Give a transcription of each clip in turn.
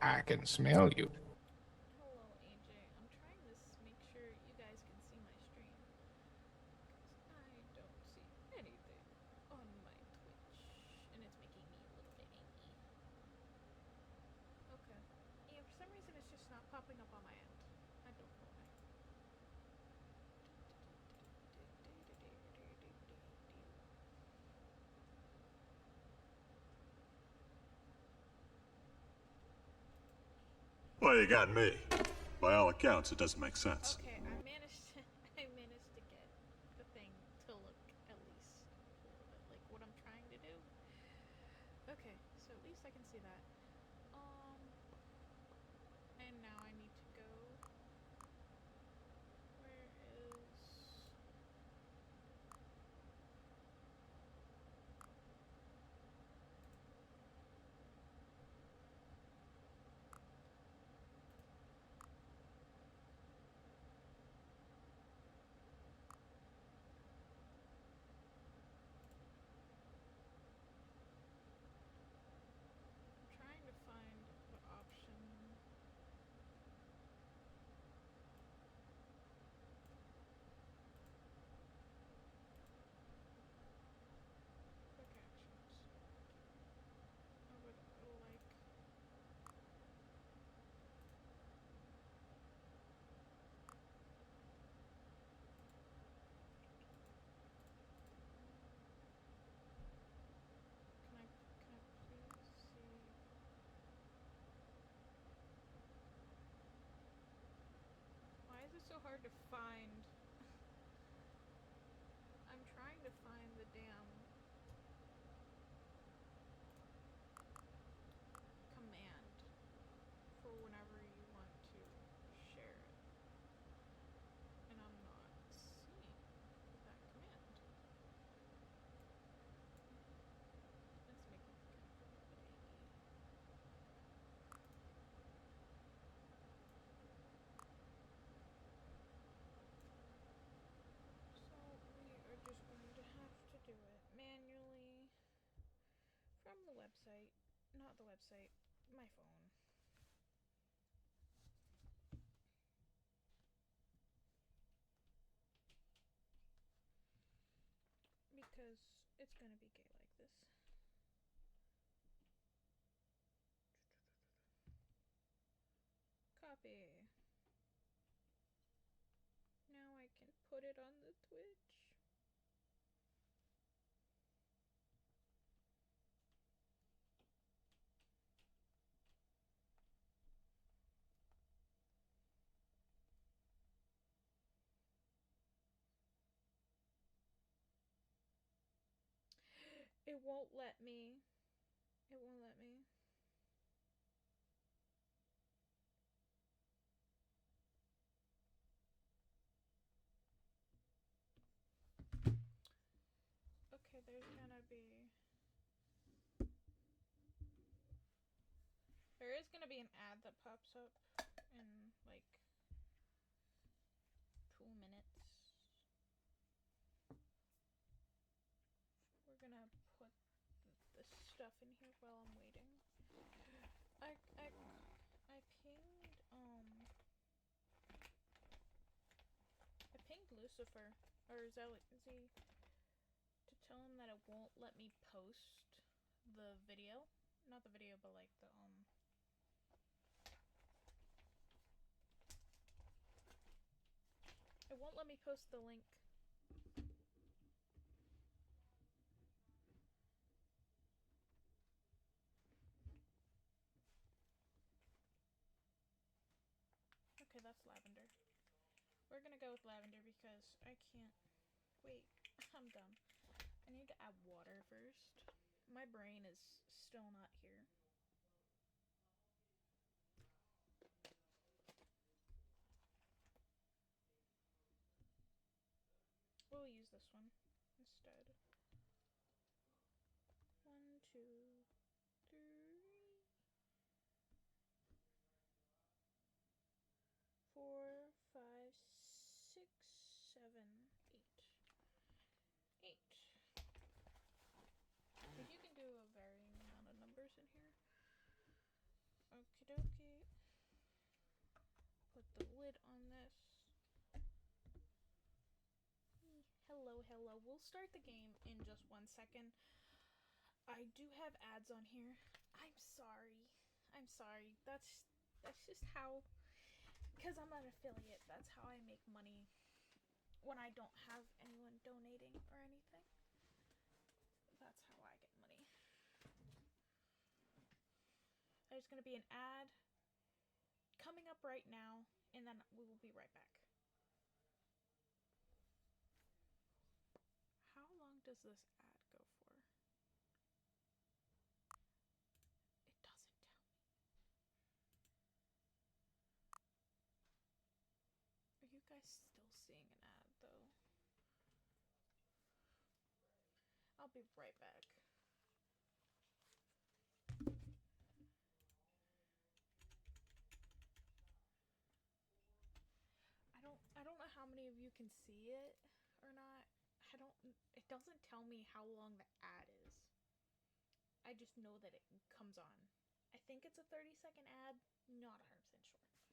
I can smell you. Hello, AJ. I'm trying to make sure you guys can see my stream because I don't see anything on my Twitch, and it's making me a little bit angry. Okay. Yeah, for some reason it's just not popping up on my end. I don't know why. Well, you got me. By all accounts, it doesn't make sense. Okay, I managed to I managed to get the thing to look at least a little bit like what I'm trying to do. Okay, so at least I can see that. Um and now I need to go. Where is I'm trying to find the option. Quick actions. I would like can I please see why is it so hard to find? I'm trying to find the damn command for whenever you want to share it. And I'm not seeing that command. It's making me kind of a little bit angry. So we are just going to have to do it manually from the website. Not the website, my phone. Because it's gonna be gay like this. Copy. Now I can put it on the Twitch. It won't let me. It won't let me. Okay, there's gonna be. There is gonna be an ad that pops up in like 2 minutes. We're gonna put the stuff in here while I'm waiting. I I I pinged I pinged Lucifer or is he to tell him that it won't let me post the video. Not the video, but like the it won't let me post the link. Okay, that's lavender. We're gonna go with lavender because I can't wait. I'm done. I need to add water first. My brain is still not here. We'll use this one instead. 1, 2, 3, 4, 5, 6, 7, 8. 8. Because you can do a varying amount of numbers in here. Okie dokie. Put the lid on this. Hello, hello. We'll start the game in just 1 second. I do have ads on here. I'm sorry. That's just how, because I'm an affiliate, that's how I make money when I don't have anyone donating or anything. That's how I get money. There's going to be an ad coming up right now, and then we will be right back. How long does this ad go for? It doesn't tell me. Are you guys still seeing an ad, though? I'll be right back. I don't know how many of you can see it or not. It doesn't tell me how long the ad is. I just know that it comes on. I think it's a 30-second ad, not 100% sure.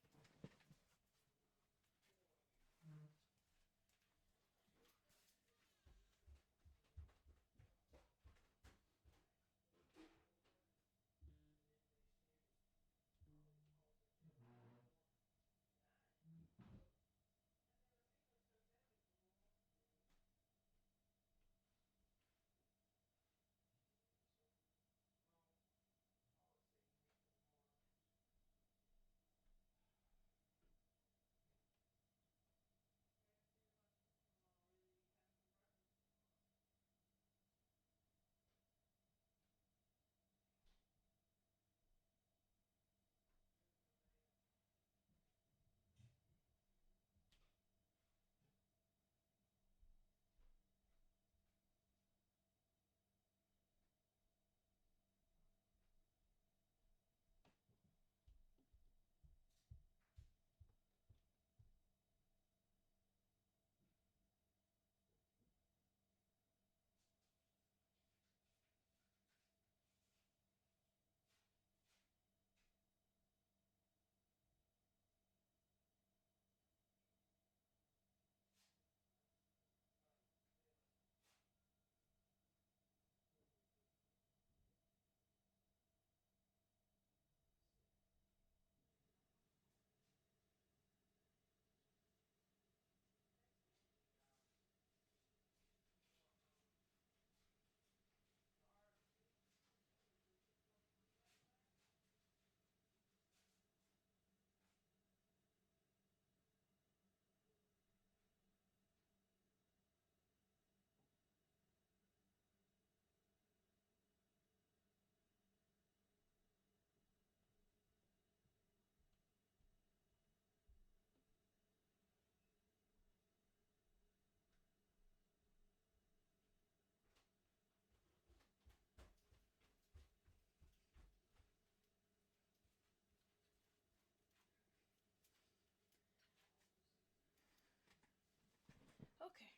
Okay,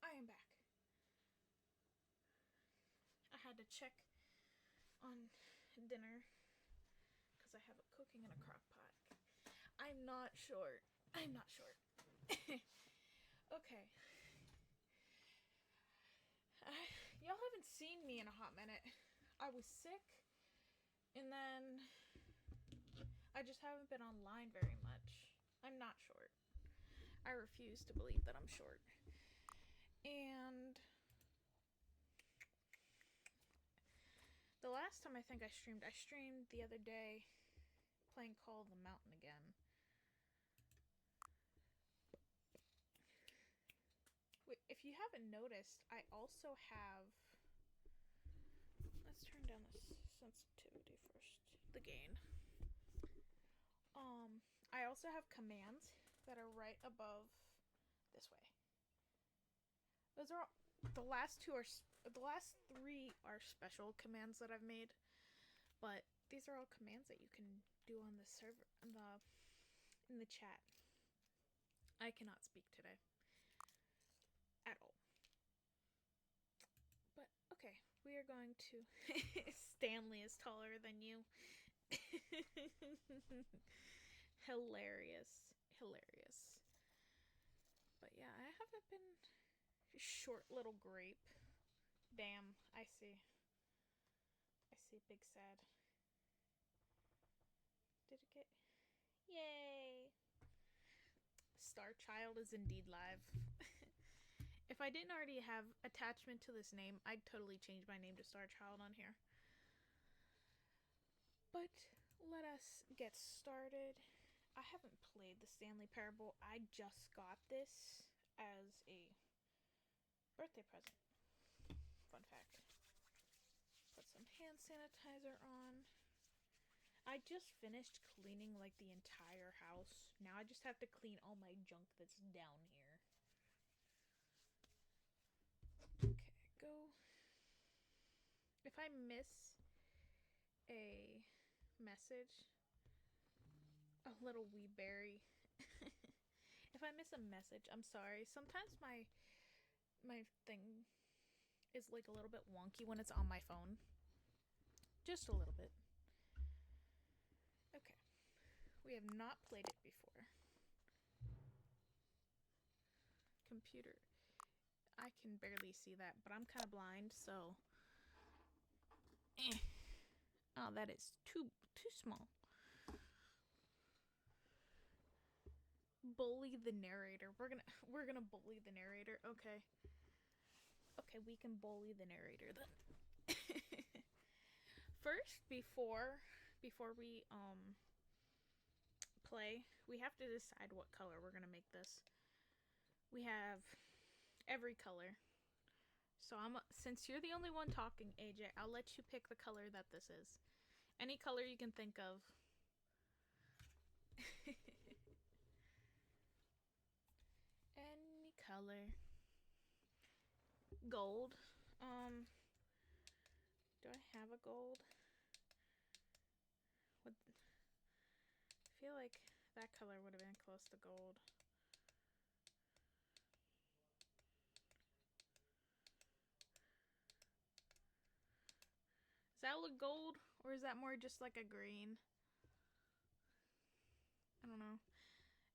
I am back. I had to check on dinner because I have it cooking in a crock pot. I'm not short. Okay. Y'all haven't seen me in a hot minute. I was sick, and then I just haven't been online very much. I'm not short. I refuse to believe that I'm short. And the last time I think I streamed the other day playing Call of the Mountain again. Wait, if you haven't noticed, I also have... Let's turn down the sensitivity first. The gain. I also have commands that are right above this way. Those are the last three are special commands that I've made, but these are all commands that you can do on the server in the chat. I cannot speak today at all. But okay, we are going to Stanley is taller than you. Hilarious. Hilarious. But yeah, I haven't been short little grape. Damn, I see. I see big sad. Did it get Yay! Star Child is indeed live. If I didn't already have attachment to this name, I'd totally change my name to Star Child on here. But let us get started. I haven't played the Stanley Parable. I just got this as a birthday present. Fun fact. Put some hand sanitizer on. I just finished cleaning like the entire house. Now I just have to clean all my junk that's down here. Okay, go. If I miss a message, a little wee berry. If I miss a message, I'm sorry. Sometimes my thing is like a little bit wonky when it's on my phone. Just a little bit. Okay. We have not played it before. Computer. I can barely see that, but I'm kind of blind, so. Oh, that is too small. Bully the narrator. We're gonna bully the narrator. Okay. Okay, we can bully the narrator then. First, before we play, we have to decide what color we're gonna make this. We have every color. So since you're the only one talking, AJ, I'll let you pick the color that this is. Any color you can think of. Any color. Gold. Do I have a gold? I feel like that color would have been close to gold. Does that look gold, or is that more just like a green? I don't know.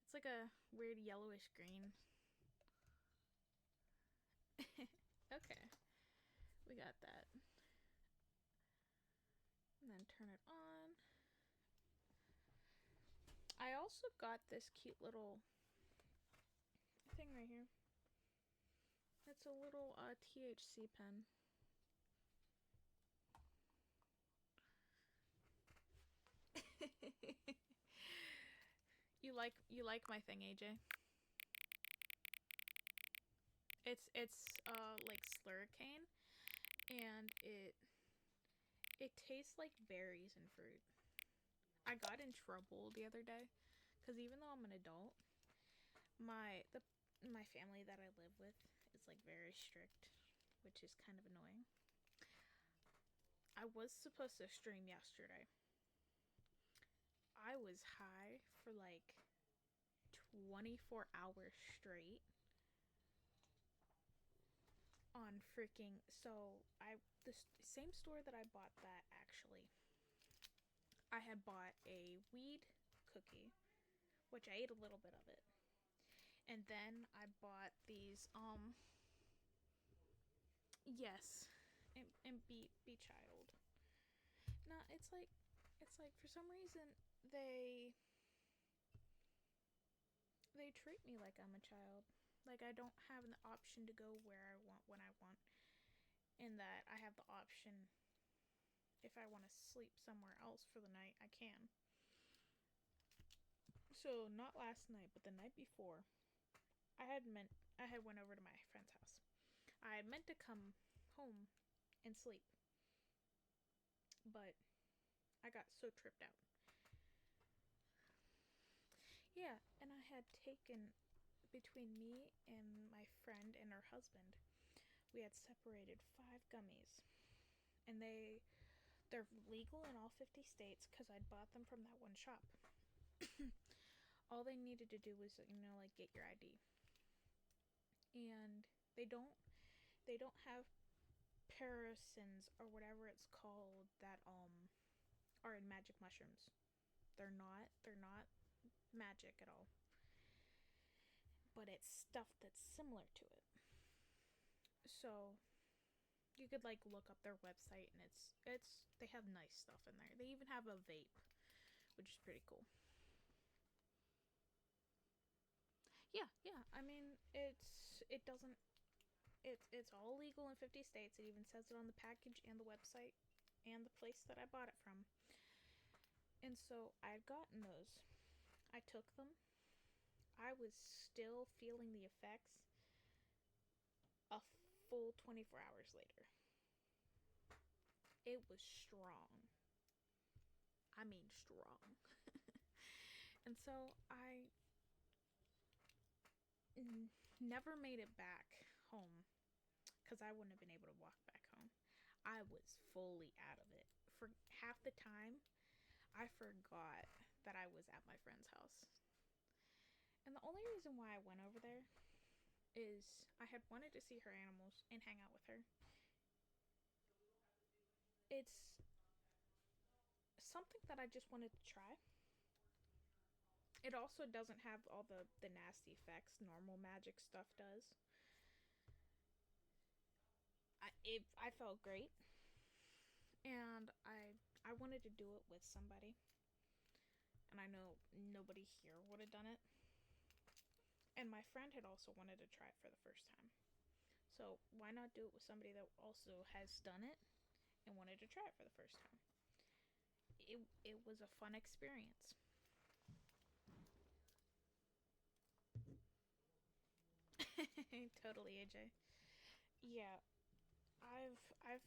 It's like a weird yellowish green. Okay. We got that. And then turn it on. I also got this cute little thing right here. It's a little THC pen. You like my thing, AJ? It's like slurricane, and it tastes like berries and fruit. I got in trouble the other day because even though I'm an adult, my family that I live with is like very strict, which is kind of annoying. I was supposed to stream yesterday. I was high for like 24 hours straight on freaking the same store that I bought that, actually, I had bought a weed cookie, which I ate a little bit of it, and then I bought these yes, and be child. Nah, it's like for some reason they treat me like I'm a child. Like I don't have the option to go where I want when I want. In that I have the option, if I want to sleep somewhere else for the night, I can. So not last night, but the night before, I had went over to my friend's house. I had meant to come home and sleep, but I got so tripped out. Yeah, and I had taken, between me and my friend and her husband, we had separated 5 gummies, and they're legal in all 50 states because I'd bought them from that one shop. All they needed to do was, like get your ID. And they don't have parasins or whatever it's called that are in magic mushrooms. They're not magic at all. But it's stuff that's similar to it. So you could like look up their website and it's they have nice stuff in there. They even have a vape, which is pretty cool. Yeah, yeah. I mean, it doesn't it's all legal in 50 states. It even says it on the package and the website and the place that I bought it from. And so I'd gotten those. I took them. I was still feeling the effects a full 24 hours later. It was strong. I mean, strong. And so I never made it back home because I wouldn't have been able to walk back home. I was fully out of it. For half the time, I forgot that I was at my friend's house. And the only reason why I went over there is I had wanted to see her animals and hang out with her. It's something that I just wanted to try. It also doesn't have all the nasty effects normal magic stuff does. I felt great, and I wanted to do it with somebody, and I know nobody here would have done it. And my friend had also wanted to try it for the first time, so why not do it with somebody that also has done it and wanted to try it for the first time? It was a fun experience. Totally, AJ. Yeah, I've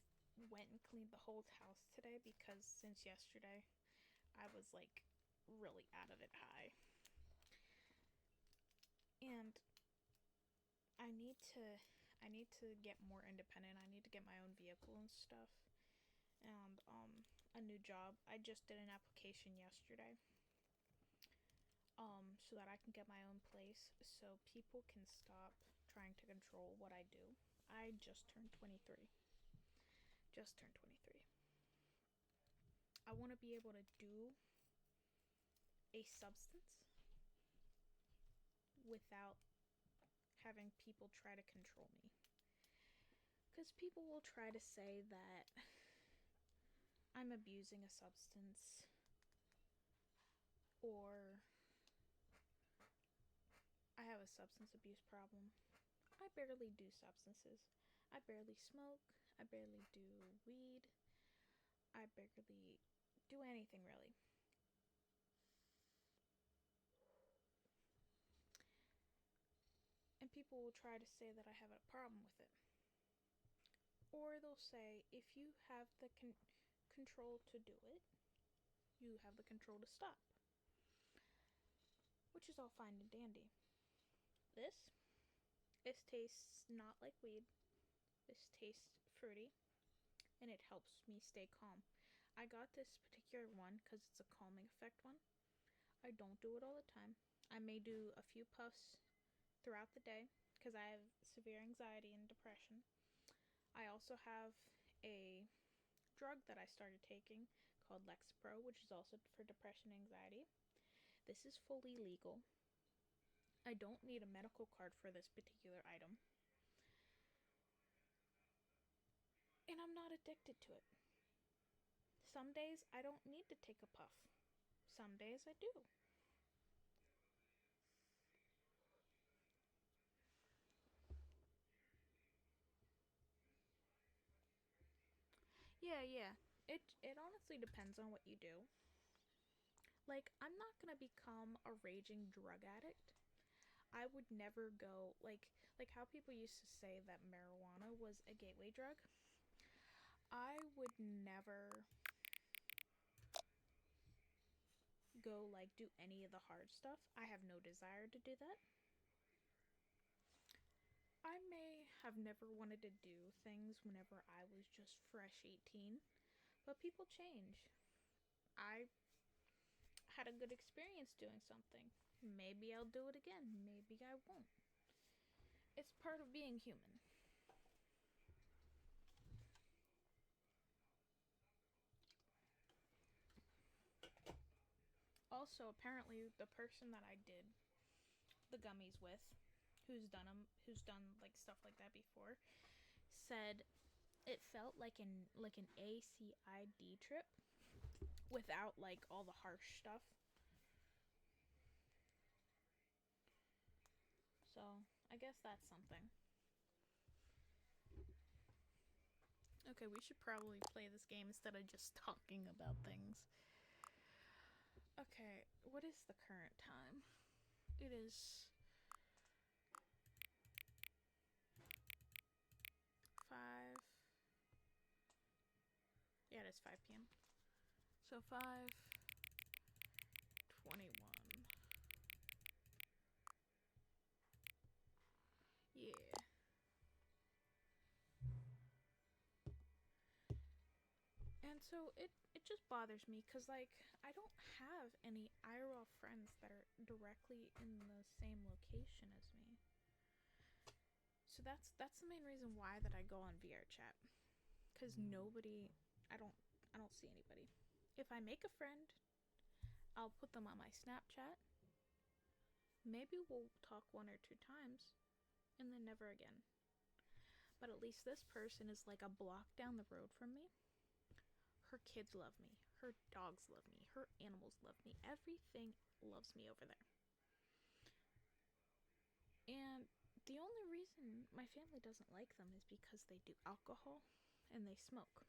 went and cleaned the whole house today because since yesterday I was like really out of it high. And I need to I need to get more independent. I need to get my own vehicle and stuff. And a new job. I just did an application yesterday. So that I can get my own place so people can stop trying to control what I do. I just turned 23. Just turned 23. I want to be able to do a substance without having people try to control me. Because people will try to say that I'm abusing a substance or I have a substance abuse problem. I barely do substances. I barely smoke. I barely do weed. I barely do anything really. And people will try to say that I have a problem with it. Or they'll say, if you have the control to do it, you have the control to stop. Which is all fine and dandy. This tastes not like weed. This tastes fruity. And it helps me stay calm. I got this particular one because it's a calming effect one. I don't do it all the time. I may do a few puffs throughout the day because I have severe anxiety and depression. I also have a drug that I started taking called Lexapro, which is also for depression and anxiety. This is fully legal. I don't need a medical card for this particular item. And I'm not addicted to it. Some days I don't need to take a puff. Some days I do. Yeah, yeah. It honestly depends on what you do. Like, I'm not gonna become a raging drug addict. I would never go like how people used to say that marijuana was a gateway drug. I would never go like do any of the hard stuff. I have no desire to do that. I may have never wanted to do things whenever I was just fresh 18, but people change. I had a good experience doing something. Maybe I'll do it again. Maybe I won't. It's part of being human. also apparently the person that I did the gummies with, who's done like stuff like that before, said it felt like an ACID trip without like all the harsh stuff. So I guess that's something. Okay, we should probably play this game instead of just talking about things. Okay, what is the current time? It is 5. Yeah, it is 5 p.m. So 5:21. Yeah. And so it just bothers me because, like, I don't have any IRL friends that are directly in the same location as me. So that's the main reason why that I go on VR chat, because nobody, I don't see anybody. If I make a friend, I'll put them on my Snapchat. Maybe we'll talk 1 or 2 times, and then never again. But at least this person is like a block down the road from me. Her kids love me. Her dogs love me. Her animals love me. Everything loves me over there. And the only reason my family doesn't like them is because they do alcohol and they smoke.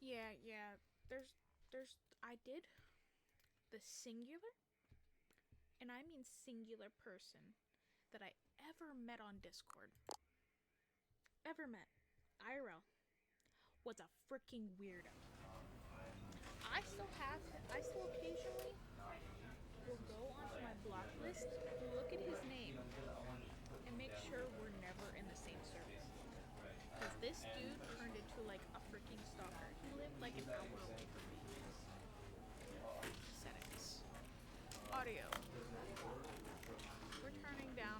Yeah. I did the singular, and I mean singular person that I ever met on Discord. Ever met. IRL. Was a freaking weirdo. I still occasionally will go onto my block list, look at his name, and make sure we're never in the same service. Because this dude turned into like a freaking stalker. He lived like an hour away from me. Settings. Audio. We're turning down.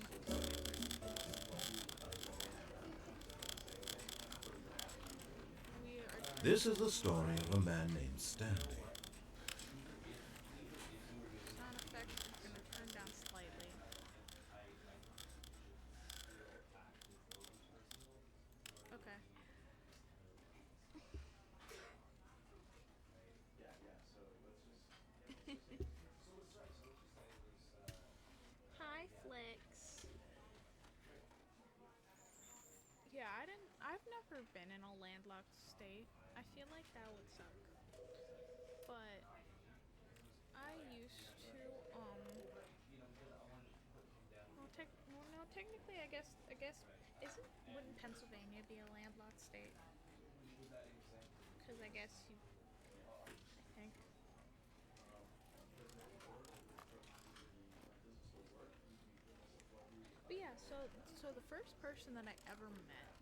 This is the story of a man named Stanley. Sound effects are going to turn down slightly. Okay. Hi, Flix. Yeah, I've never been in a landlocked state. I feel like that would suck. But I used to, no, technically, I guess, wouldn't Pennsylvania be a landlocked state? Because I guess I think. But yeah, so the first person that I ever met,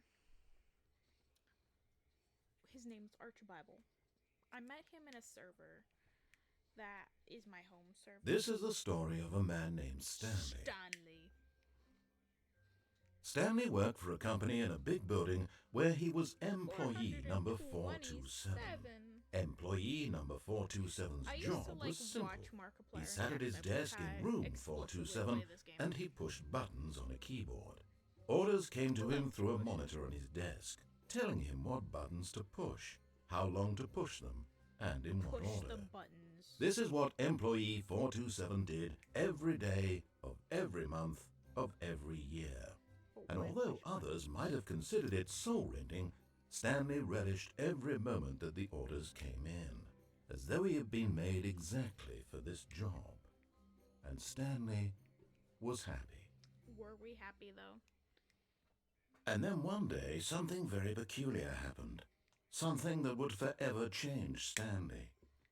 his name's Archbible. I met him in a server that is my home server. This is the story of a man named Stanley. Stanley worked for a company in a big building where he was employee number 427. Employee number 427's job was simple. He sat at his desk in room 427 and he pushed buttons on a keyboard. Orders came to him through a monitor on his desk, telling him what buttons to push, how long to push them, and in what order. This is what employee 427 did every day of every month of every year. And although others might have considered it soul-rending, Stanley relished every moment that the orders came in, as though he had been made exactly for this job. And Stanley was happy. Were we happy, though? And then one day, something very peculiar happened. Something that would forever change Stanley.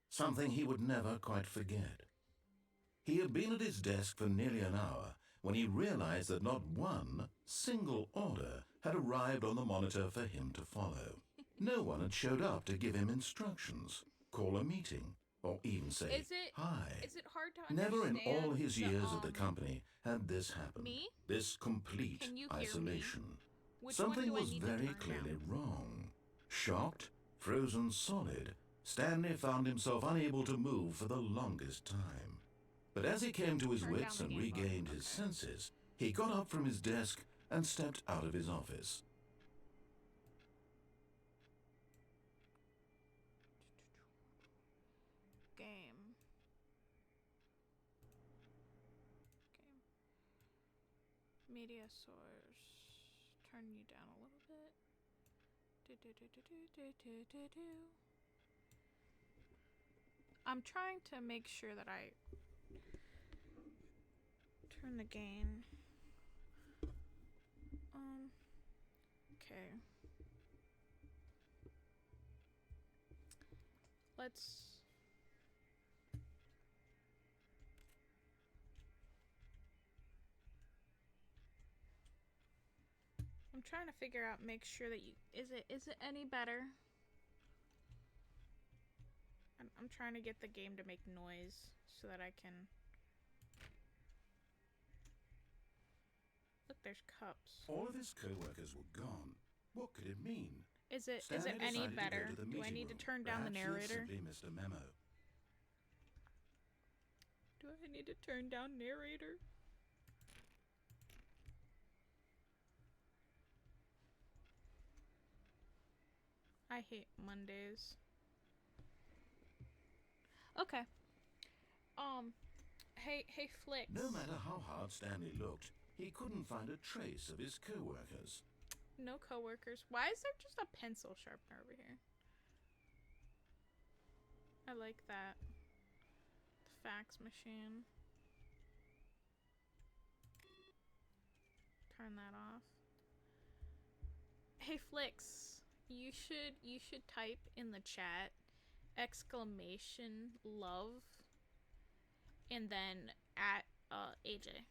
Something he would never quite forget. He had been at his desk for nearly an hour when he realized that not one single order had arrived on the monitor for him to follow. No one had showed up to give him instructions, call a meeting, or even say hi. Is it hard to understand? Never in all his years at the company had this happened. Me? This complete Can you hear isolation. me? Something was very clearly wrong. Shocked, Frozen solid, Stanley found himself unable to move for the longest time. But as he came to his wits and regained his senses, he got up from his desk and stepped out of his office. Game. Media source. Turn you down a little bit. I'm trying to make sure that I turn the gain. Okay. I'm trying to figure out, make sure that is it any better? I'm trying to get the game to make noise so that I can. Look, there's cups. All of his co-workers were gone. What could it mean? Is it any better? Do I need to turn down the narrator? Simply missed a memo. Do I need to turn down narrator? I hate Mondays. Okay. Hey, Flix. No matter how hard Stanley looked, he couldn't find a trace of his co-workers. No co-workers. Why is there just a pencil sharpener over here? I like that. The fax machine. Turn that off. Hey, Flix. You should type in the chat !love and then at AJ.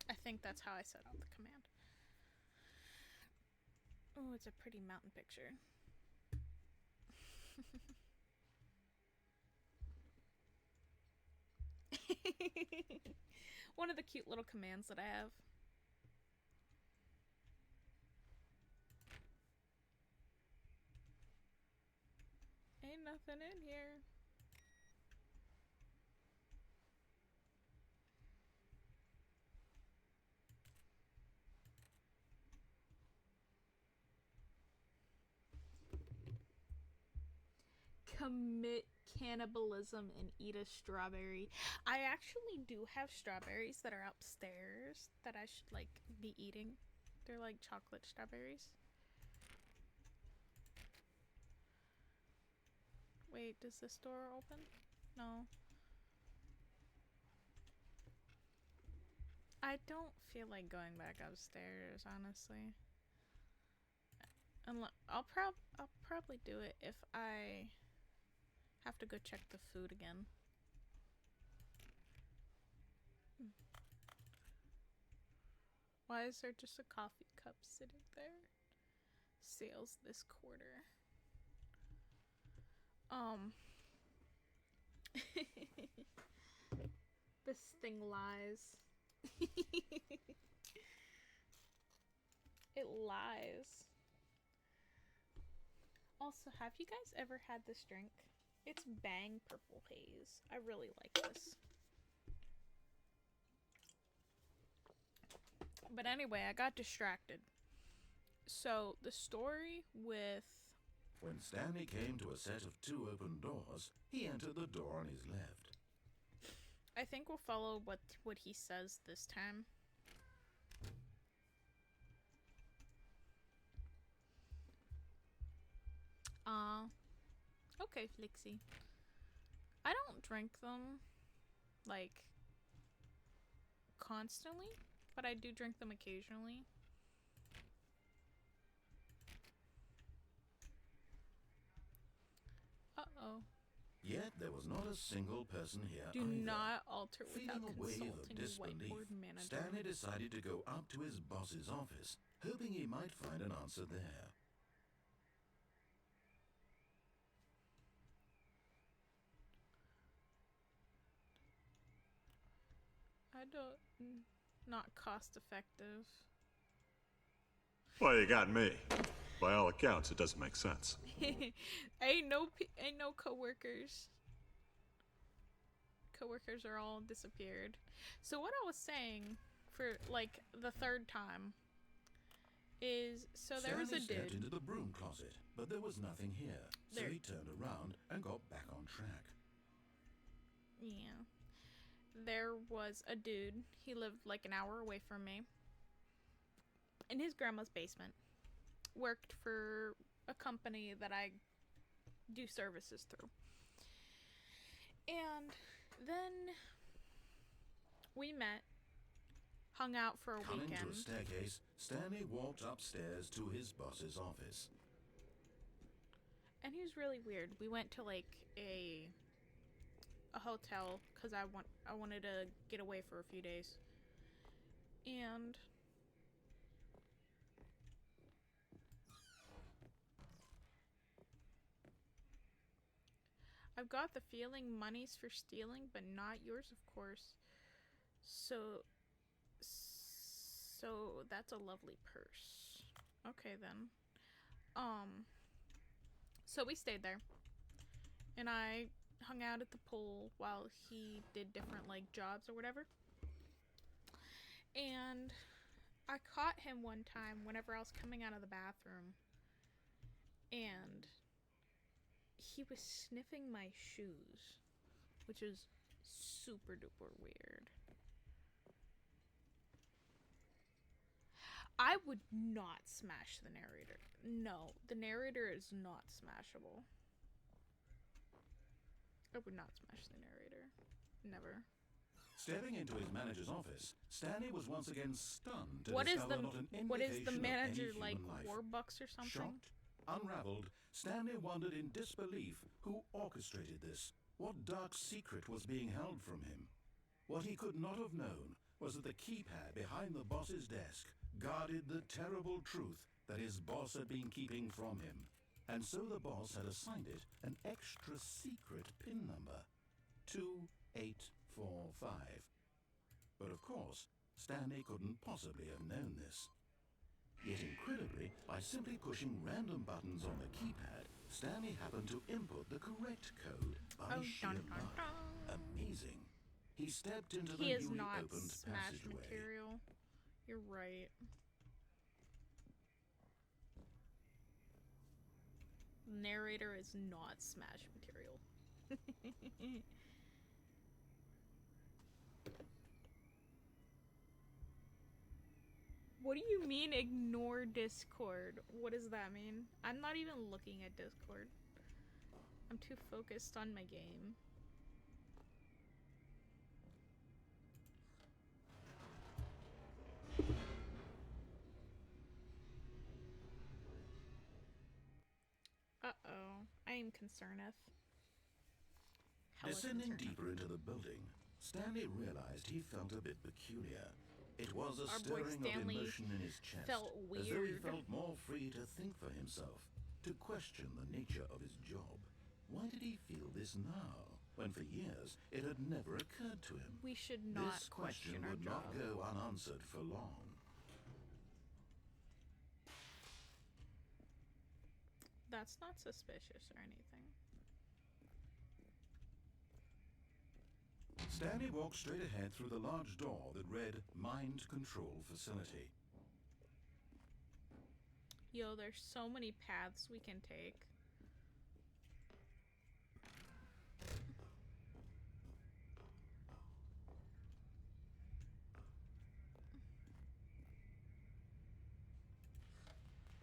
I think that's how I set up the command. Oh, it's a pretty mountain picture. One of the cute little commands that I have. Ain't nothing in here. Commit cannibalism and eat a strawberry. I actually do have strawberries that are upstairs that I should like be eating. They're like chocolate strawberries. Wait, does this door open? No. I don't feel like going back upstairs, honestly. I'll probably do it if I have to go check the food again. Why is there just a coffee cup sitting there? Sales this quarter. This thing lies. It lies. Also, have you guys ever had this drink? It's Bang Purple Haze. I really like this. But anyway, I got distracted. So, the story with... When Stanley came to a set of 2 open doors, he entered the door on his left. I think we'll follow what he says this time. Okay, Flixie. I don't drink them, like, constantly, but I do drink them occasionally. Uh-oh. Yet there was not a single person here Do either. not alter without Feeling a wave of consulting disbelief, whiteboard manager. Stanley decided to go up to his boss's office, hoping he might find an answer there. I don't... Not cost effective. Well, you got me. By all accounts, it doesn't make sense. ain't no coworkers. Coworkers are all disappeared. So what I was saying for like the third time is, so there was a Stanley stepped dude. into the broom closet, but there was nothing here. So he turned around and got back on track. Yeah. There was a dude. He lived like an hour away from me. In his grandma's basement. Worked for a company that I do services through. And then we met, hung out for a Coming weekend. to a staircase, Stanley walked upstairs to his boss's office. And he was really weird. We went to like a hotel because I wanted to get away for a few days. And I've got the feeling money's for stealing, but not yours, of course. So that's a lovely purse. Okay then. So we stayed there. And I hung out at the pool while he did different like jobs or whatever. And I caught him one time whenever I was coming out of the bathroom. And he was sniffing my shoes, which is super duper weird. I would not smash the narrator. No, the narrator is not smashable. I would not smash the narrator. Never. Stepping into his manager's office, Stanley was once again stunned to What is discover not an indication what is the of manager any like? human life. Warbucks or something? Shocked, unraveled, Stanley wondered in disbelief who orchestrated this. What dark secret was being held from him? What he could not have known was that the keypad behind the boss's desk guarded the terrible truth that his boss had been keeping from him. And so the boss had assigned it an extra secret PIN number, 2845. But of course, Stanley couldn't possibly have known this. Yet incredibly, by simply pushing random buttons on the keypad, Stanley happened to input the correct code by sheer luck. Amazing. He stepped into the He is newly not opened smash passageway. material. You're right. Narrator is not smash material. What do you mean ignore Discord? What does that mean? I'm not even looking at Discord. I'm too focused on my game. Uh-oh. I am concerneth. Hella Descending concerneth. deeper into the building, Stanley realized he felt a bit peculiar. It was a Our boy stirring of Stanley emotion in his chest, felt as though he weird. felt more free to think for himself, to question the nature of his job. Why did he feel this now, when for years it had never occurred to him? We should not This question question our would job. not go unanswered for long. That's not suspicious or anything. Stanley walked straight ahead through the large door that read Mind Control Facility. Yo, there's so many paths we can take.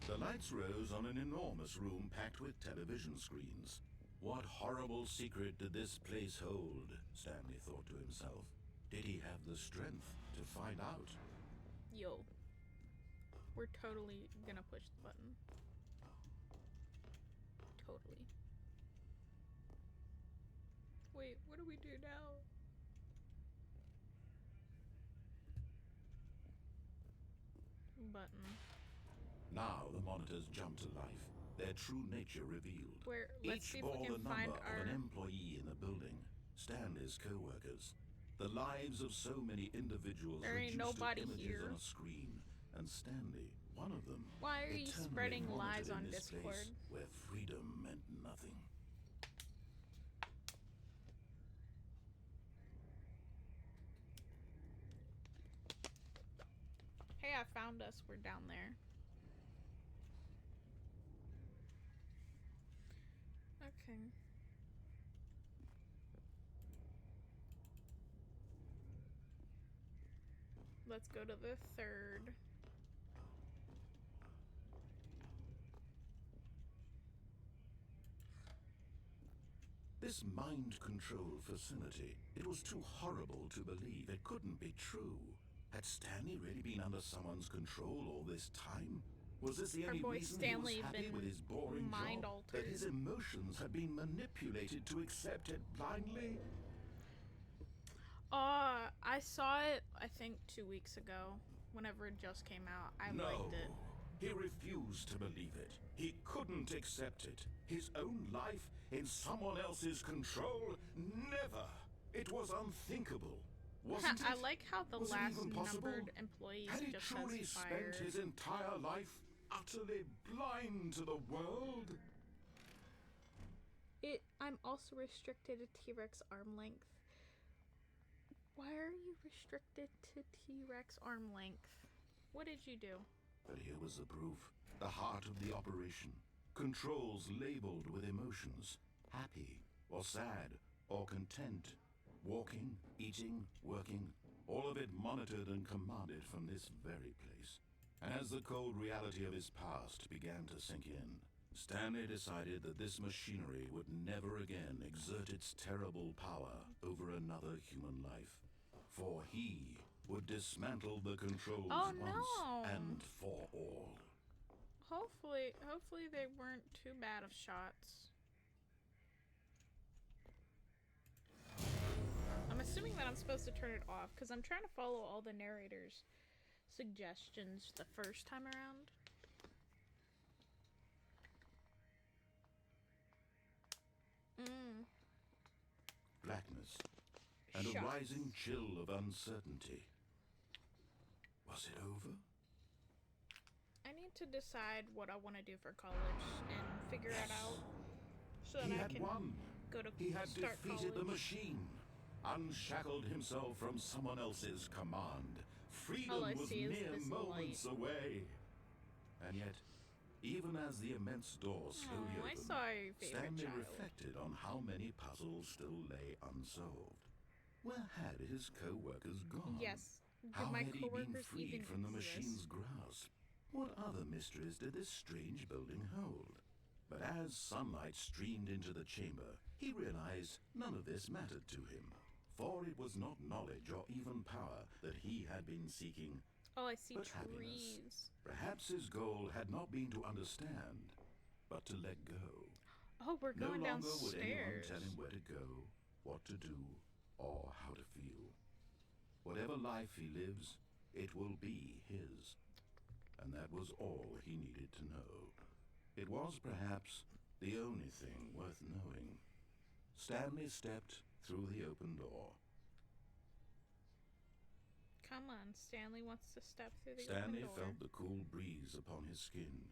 The lights rose on an enormous room packed with television screens. What horrible secret did this place hold? Stanley thought to himself. Did he have the strength to find out? Yo. We're totally gonna push the button. Totally. Wait, what do we do now? Button. Now the monitors jumped to life, their true nature revealed. Let's Each see if bore we the can number find of our... an employee in the building, Stanley's co-workers. The lives of so many individuals There ain't reduced to nobody images here. on a screen, and Stanley, one of them, Why are you eternally spreading monitored lies in on this Discord? place where freedom meant nothing. Hey, I found us. We're down there. Okay. Let's go to the third. This mind control facility, it was too horrible to believe. It couldn't be true. Had Stanley really been under someone's control all this time? Was this the Our only boy reason Stanley he was happy been with his boring mind job? altered. That his emotions had been manipulated to accept it blindly? I saw it, I think, 2 weeks ago. Whenever it just came out. I liked it. He refused to believe it. He couldn't accept it. His own life in someone else's control? Never! It was unthinkable. Wasn't it? I like how the Was it last even possible? numbered employees Had he just truly says spent fired. his entire life utterly blind to the world? I'm also restricted to T-Rex arm length. Why are you restricted to T-Rex arm length? What did you do? But here was the proof. The heart of the operation. Controls labeled with emotions. Happy, or sad, or content. Walking, eating, working. All of it monitored and commanded from this very place. As the cold reality of his past began to sink in, Stanley decided that this machinery would never again exert its terrible power over another human life. For he would dismantle the controls once and for all. Hopefully they weren't too bad of shots. I'm assuming that I'm supposed to turn it off because I'm trying to follow all the narrator's suggestions the first time around. Blackness and a rising chill of uncertainty. Was it over? I need to decide what I want to do for college and figure it out so that I can go to He had start defeated college. the machine, unshackled himself from someone else's command. Freedom was mere moments away. And yet, even as the immense door slowly opened, I saw your favorite Stanley child. reflected on how many puzzles still lay unsolved. Where had his co-workers gone? Yes. How my had he been coworkers freed even from the exist? machine's grasp? What other mysteries did this strange building hold? But as sunlight streamed into the chamber, he realized none of this mattered to him. For it was not knowledge or even power that he had been seeking, Oh, I see but trees. happiness. Perhaps his goal had not been to understand, but to let go. Oh, we're No going longer would anyone downstairs. tell him where to go, what to do, or how to feel. Whatever life he lives, it will be his. And that was all he needed to know. It was perhaps the only thing worth knowing. Stanley stepped through the open door. Come on, Stanley wants to step through the Stanley open door. felt the cool breeze upon his skin,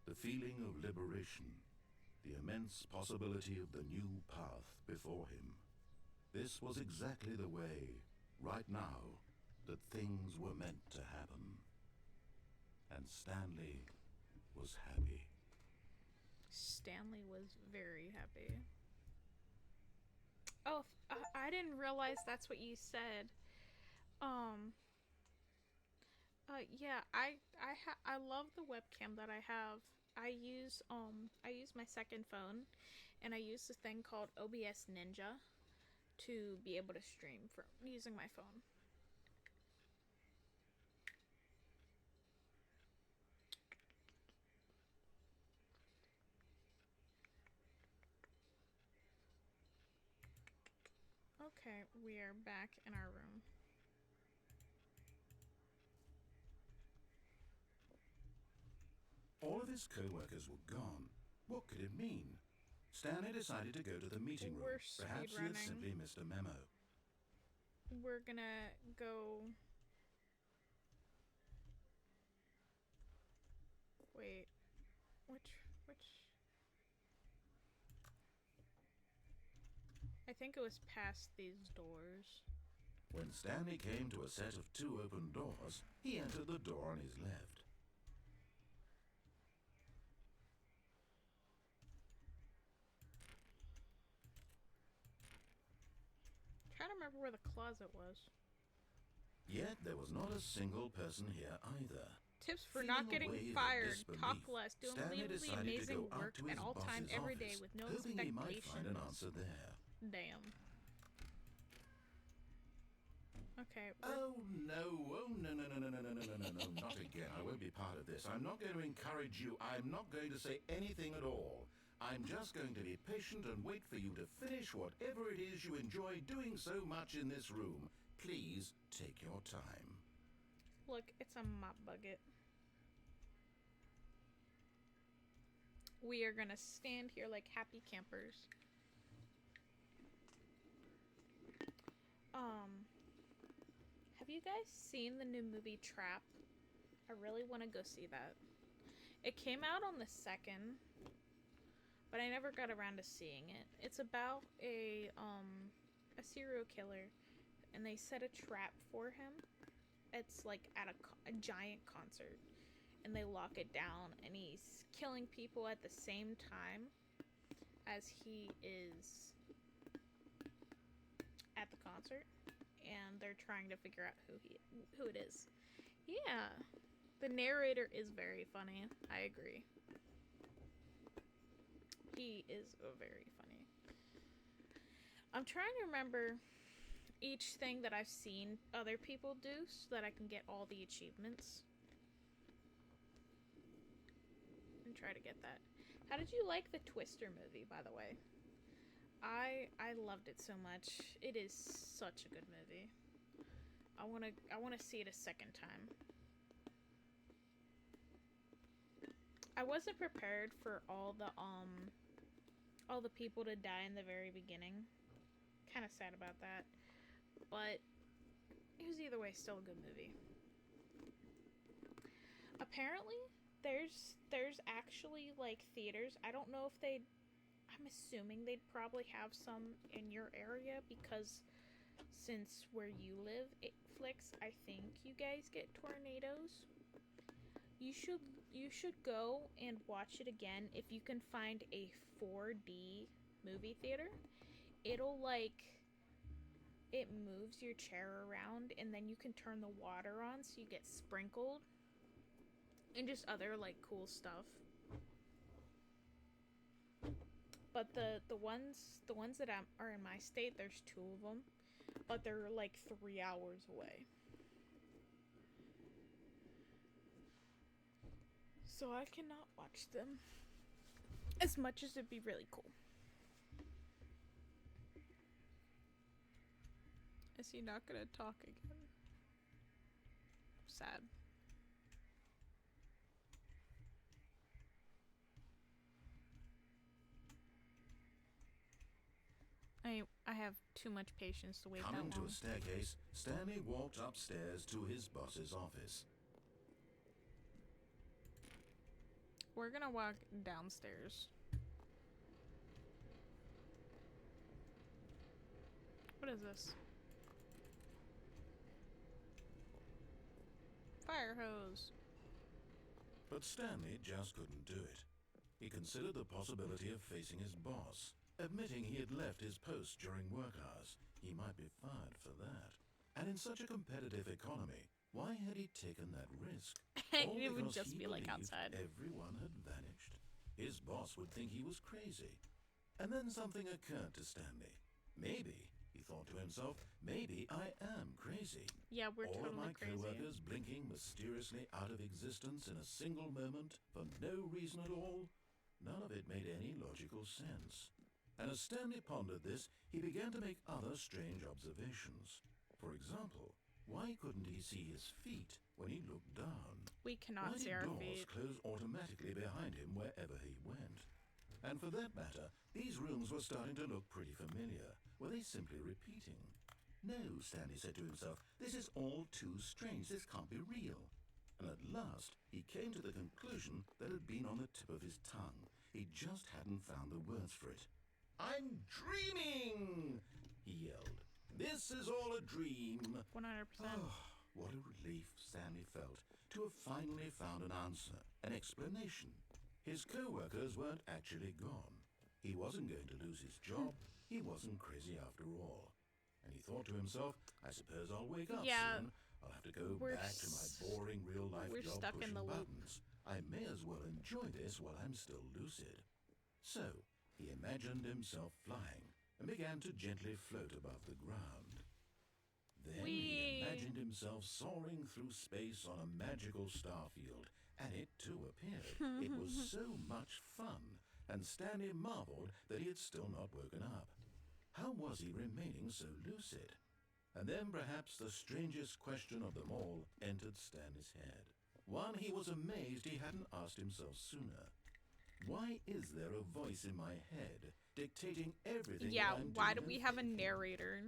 the feeling of liberation, the immense possibility of the new path before him. This was exactly the way, right now, that things were meant to happen. And Stanley was happy. Stanley was very happy. Oh, I didn't realize that's what you said. Yeah, I love the webcam that I have. I use my second phone, and I use this thing called OBS Ninja to be able to stream from using my phone. Okay, we are back in our room. All of his co-workers were gone. What could it mean? Stanley decided to go to the meeting room. We're Perhaps he had speedrunning. simply missed a memo. we're gonna go... Wait. Which... I think it was past these doors. When Stanley came to a set of 2 open doors, he entered the door on his left. I'm trying to remember where the closet was. Yet there was not a single person here either. Tips for Feeling not a getting wave of fired. disbelief, Talk less. Do Stanley unbelievably decided to amazing go out work to his at all time, boss's every day office, with no hoping he might find an expectations. answer there. Damn. Okay. Oh no, not again. I won't be part of this. I'm not going to encourage you. I'm not going to say anything at all. I'm just going to be patient and wait for you to finish whatever it is you enjoy doing so much in this room. Please take your time. Look, it's a mop bucket. We are gonna stand here like happy campers. Have you guys seen the new movie Trap? I really want to go see that. It came out on the 2nd, but I never got around to seeing it. It's about a serial killer, and they set a trap for him. It's like at a giant concert, and they lock it down, and he's killing people at the same time as he is at the concert, and they're trying to figure out who it is. Yeah, the narrator is very funny. I agree. He is very funny. I'm trying to remember each thing that I've seen other people do so that I can get all the achievements. And try to get that. How did you like the Twister movie, by the way? I loved it so much. It is such a good movie. I wanna see it a second time. I wasn't prepared for all the people to die in the very beginning. Kind of sad about that. But it was either way still a good movie. Apparently, there's actually like theaters. I don't know if I'm assuming they'd probably have some in your area because since where you live, Flix, I think you guys get tornadoes. You should go and watch it again if you can find a 4D movie theater. It'll it moves your chair around, and then you can turn the water on so you get sprinkled and just other like cool stuff. But the ones that are in my state, there's 2 of them, but they're like 3 hours away. So I cannot watch them as much as it'd be really cool. Is he not gonna talk again? Sad. I have too much patience to wait that long. Coming to a staircase, Stanley walked upstairs to his boss's office. We're gonna walk downstairs. What is this? Fire hose. But Stanley just couldn't do it. He considered the possibility of facing his boss, admitting he had left his post during work hours. He might be fired for that. And in such a competitive economy, why had he taken that risk? It would just be like outside. Everyone had vanished. His boss would think he was crazy. And then something occurred to Stanley. Maybe, he thought to himself, maybe I am crazy. Yeah, we're All totally of my crazy. co-workers blinking mysteriously out of existence in a single moment for no reason at all. None of it made any logical sense. And as Stanley pondered this, he began to make other strange observations. For example, why couldn't he see his feet when he looked down? We cannot see our Why did doors feet. close automatically behind him wherever he went? And for that matter, these rooms were starting to look pretty familiar. Were they simply repeating? No, Stanley said to himself, this is all too strange. This can't be real. And at last, he came to the conclusion that had been on the tip of his tongue. He just hadn't found the words for it. I'm dreaming, he yelled. This is all a dream. 100%. Oh, what a relief Stanley felt to have finally found an answer, an explanation. His co-workers weren't actually gone. He wasn't going to lose his job. He wasn't crazy after all. And he thought to himself, I suppose I'll wake up soon. I'll have to go back to my boring real-life job stuck pushing in the loop. buttons. I may as well enjoy this while I'm still lucid. So, he imagined himself flying and began to gently float above the ground. Then he imagined himself soaring through space on a magical starfield, and it too appeared. It was so much fun, and Stanley marveled that he had still not woken up. How was he remaining so lucid? And then perhaps the strangest question of them all entered Stanley's head. One he was amazed he hadn't asked himself sooner. Why is there a voice in my head dictating everything that I'm why do doing we and have a thinking? narrator?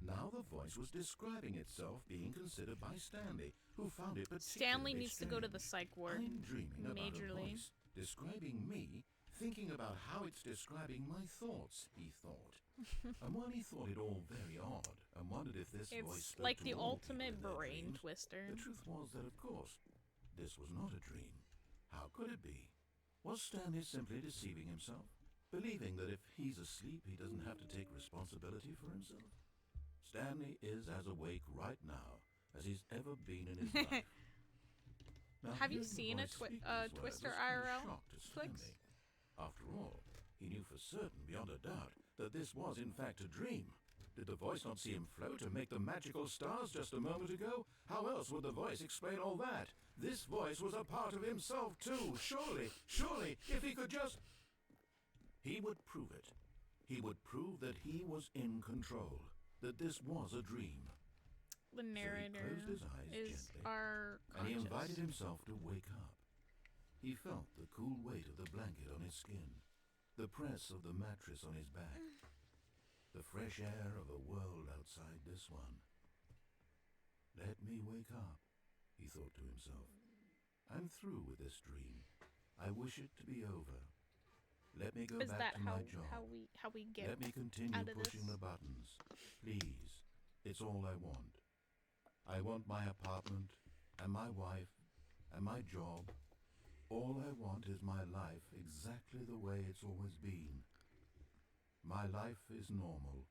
Now the voice was describing itself being considered by Stanley, who found it particularly Stanley needs to go to the strange. psych ward. I'm dreaming about a Majorly. voice describing me, thinking about how it's describing my thoughts, he thought. And when he thought it all very odd, and wondered if this voice It's spoke like to the all ultimate people in their brain dreams, twister. the truth was that, of course, this was not a dream. How could it be? Was Stanley simply deceiving himself? Believing that if he's asleep, he doesn't have to take responsibility for himself? Stanley is as awake right now as he's ever been in his life. Now, Have you hearing the seen a voice speak these words Twister was kind of IRL, shock to Twix? Stanley. After all, he knew for certain, beyond a doubt, that this was in fact a dream. Did the voice not see him float and make the magical stars just a moment ago? How else would the voice explain all that? This voice was a part of himself too. Surely, if he could just... He would prove it. He would prove that he was in control, that this was a dream. The narrator closed his eyes is gently, our And he conscious. invited himself to wake up. He felt the cool weight of the blanket on his skin, the press of the mattress on his back, the fresh air of a world outside this one. Let me wake up, he thought to himself. I'm through with this dream. I wish it to be over. Let me go Is back that to how my job. how we get Let me continue out of pushing this? the buttons. Please. It's all I want. I want my apartment, and my wife, and my job. All I want is my life exactly the way it's always been. My life is normal.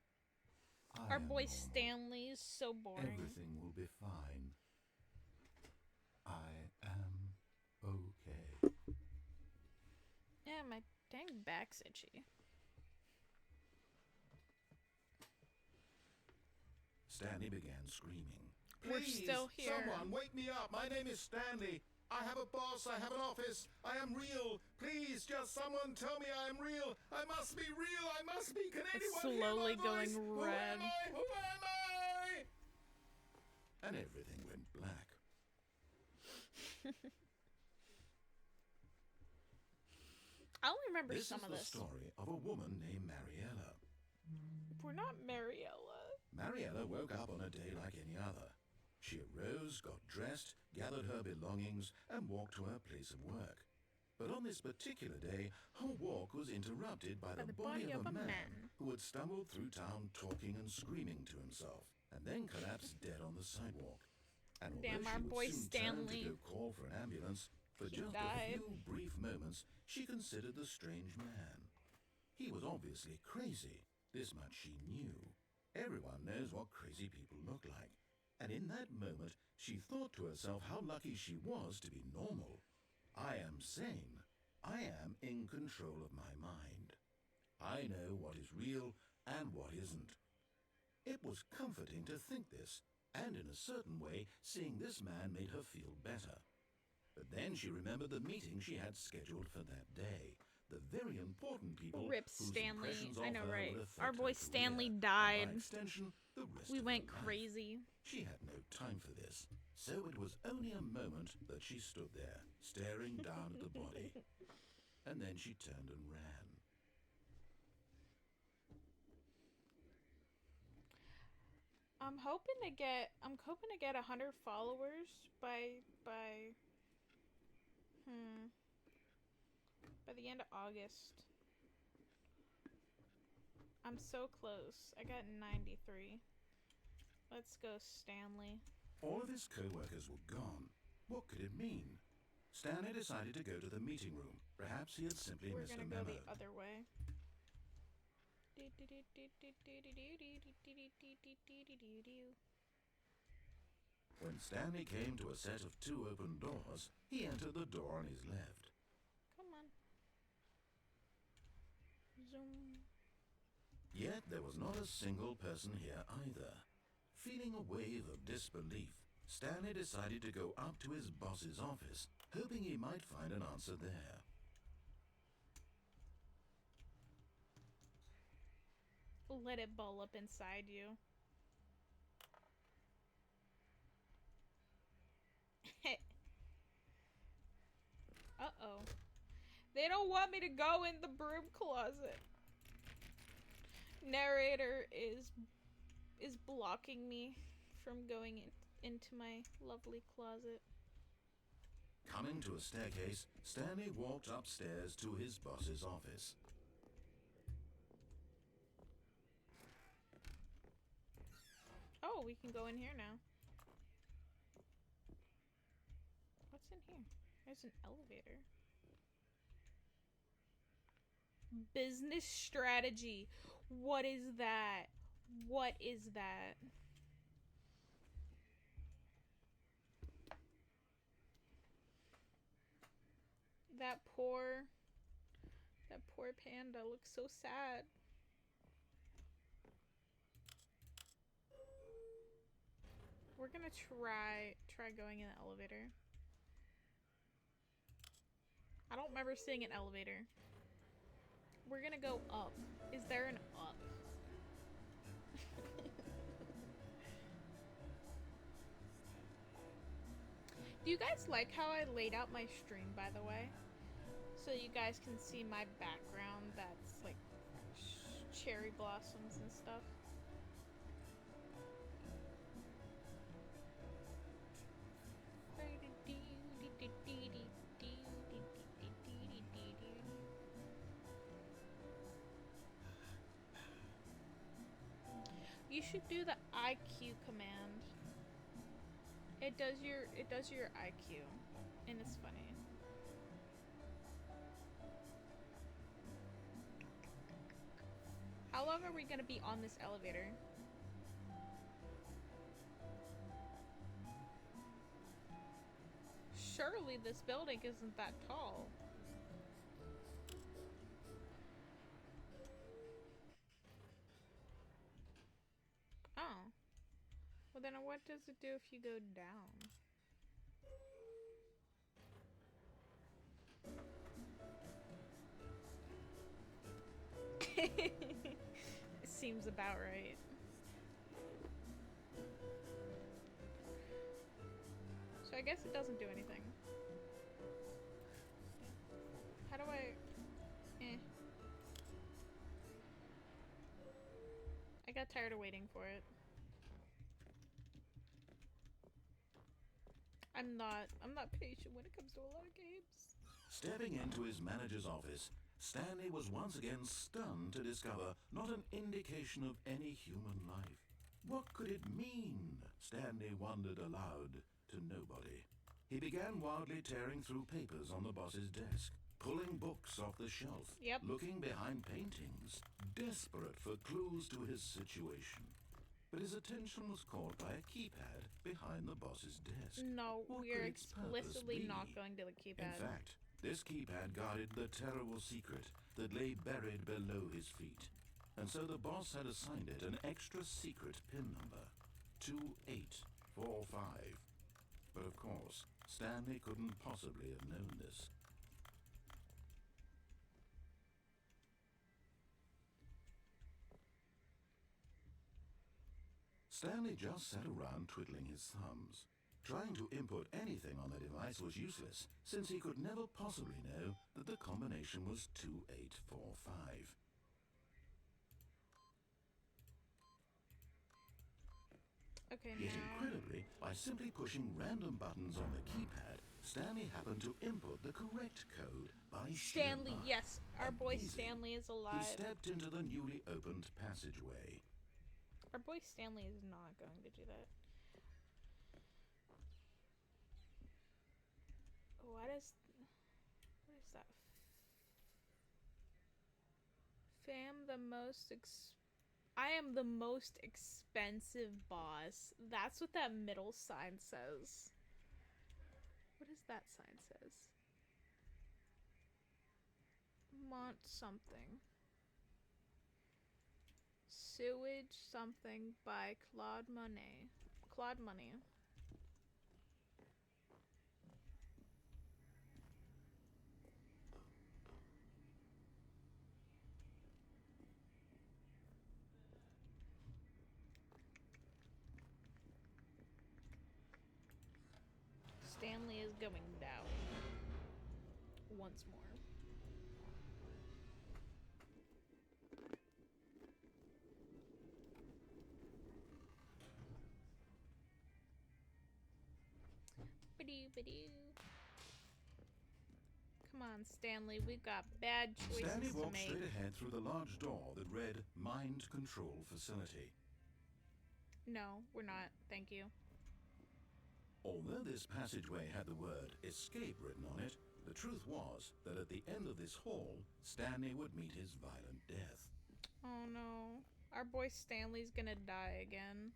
Our am boy normal. Stanley is so boring. Everything will be fine. I am okay. Yeah, my dang back's itchy. Stanley began screaming. We're still here. Someone wake me up. My name is Stanley. I have a boss. I have an office. I am real. Please, just someone tell me I am real. I must be real. I must be. Can anyone slowly hear my voice? going red. Who am I? Who am I? And everything went black. I only remember This some is of the this. story of a woman named Mariella. We're not Mariella. Mariella woke up on a day like any other. She arose, got dressed, gathered her belongings, and walked to her place of work. But on this particular day, her walk was interrupted by the body of a man who had stumbled through town talking and screaming to himself, and then collapsed dead on the sidewalk. And although Damn, our she boy would soon Stanley. turn to go call for an ambulance, for He just died. a few brief moments, she considered the strange man. He was obviously crazy. This much she knew. Everyone knows what crazy people look like. And in that moment, she thought to herself how lucky she was to be normal. I am sane. I am in control of my mind. I know what is real and what isn't. It was comforting to think this, and in a certain way, seeing this man made her feel better. But then she remembered the meeting she had scheduled for that day. The very important people Rip whose Stanley. impressions I of know, her right? would affect Our her boy career, Stanley and died. by extension, the rest We of went her life. crazy. She had no time for this, so it was only a moment that she stood there, staring down at the body. And then she turned and ran. I'm hoping to get 100 followers by the end of August. I'm so close. I got 93. Let's go, Stanley. All of his co-workers were gone. What could it mean? Stanley decided to go to the meeting room. Perhaps he had simply missed a memo. We're gonna go the other way. When Stanley came to a set of 2 open doors, he entered the door on his left. Come on. Zoom. Yet there was not a single person here either. Feeling a wave of disbelief, Stanley decided to go up to his boss's office, hoping he might find an answer there. Let it ball up inside you. Uh-oh. They don't want me to go in the broom closet. Narrator is blocking me from going into my lovely closet. Coming to a staircase, Stanley walked upstairs to his boss's office. Oh, we can go in here now. What's in here? There's an elevator. Business strategy. What is that? What is that? That poor panda looks so sad. We're gonna try going in the elevator. I don't remember seeing an elevator. We're gonna go up. Is there an up? Do you guys like how I laid out my stream, by the way? So you guys can see my background that's like cherry blossoms and stuff. You should do the IQ command. It does your IQ, and it's funny. How long are we gonna be on this elevator? Surely this building isn't that tall. Oh. Well then what does it do if you go down? It seems about right. So I guess it doesn't do anything. How do I... I got tired of waiting for it. I'm not patient when it comes to a lot of games. Stepping into his manager's office, Stanley was once again stunned to discover not an indication of any human life. What could it mean? Stanley wondered aloud to nobody. He began wildly tearing through papers on the boss's desk, pulling books off the shelf, looking behind paintings, desperate for clues to his situation. But his attention was caught by a keypad behind the boss's desk. No, What we're could its explicitly purpose not be? going to the keypad. In fact, this keypad guarded the terrible secret that lay buried below his feet. And so the boss had assigned it an extra secret PIN number, 2845. But of course, Stanley couldn't possibly have known this. Stanley just sat around twiddling his thumbs. Trying to input anything on the device was useless, since he could never possibly know that the combination was 2845. Okay, Yet now. incredibly, by simply pushing random buttons on the keypad, Stanley happened to input the correct code by sheer Stanley, luck. yes, our boy Amazing. Stanley is He alive. stepped into the newly opened passageway. Our boy Stanley is not going to do that. What is that? I am the most expensive boss. That's what that middle sign says. What does that sign says? Mont something. Sewage something by Claude Monet. Claude Monet. Stanley is going down. Once more. Ba-doo. Come on, Stanley, we've got bad choices Stanley to walked make. straight ahead through the large door that read Mind Control Facility. No, we're not. Thank you. Although this passageway had the word escape written on it, the truth was that at the end of this hall, Stanley would meet his violent death. Oh no. Our boy Stanley's gonna die again.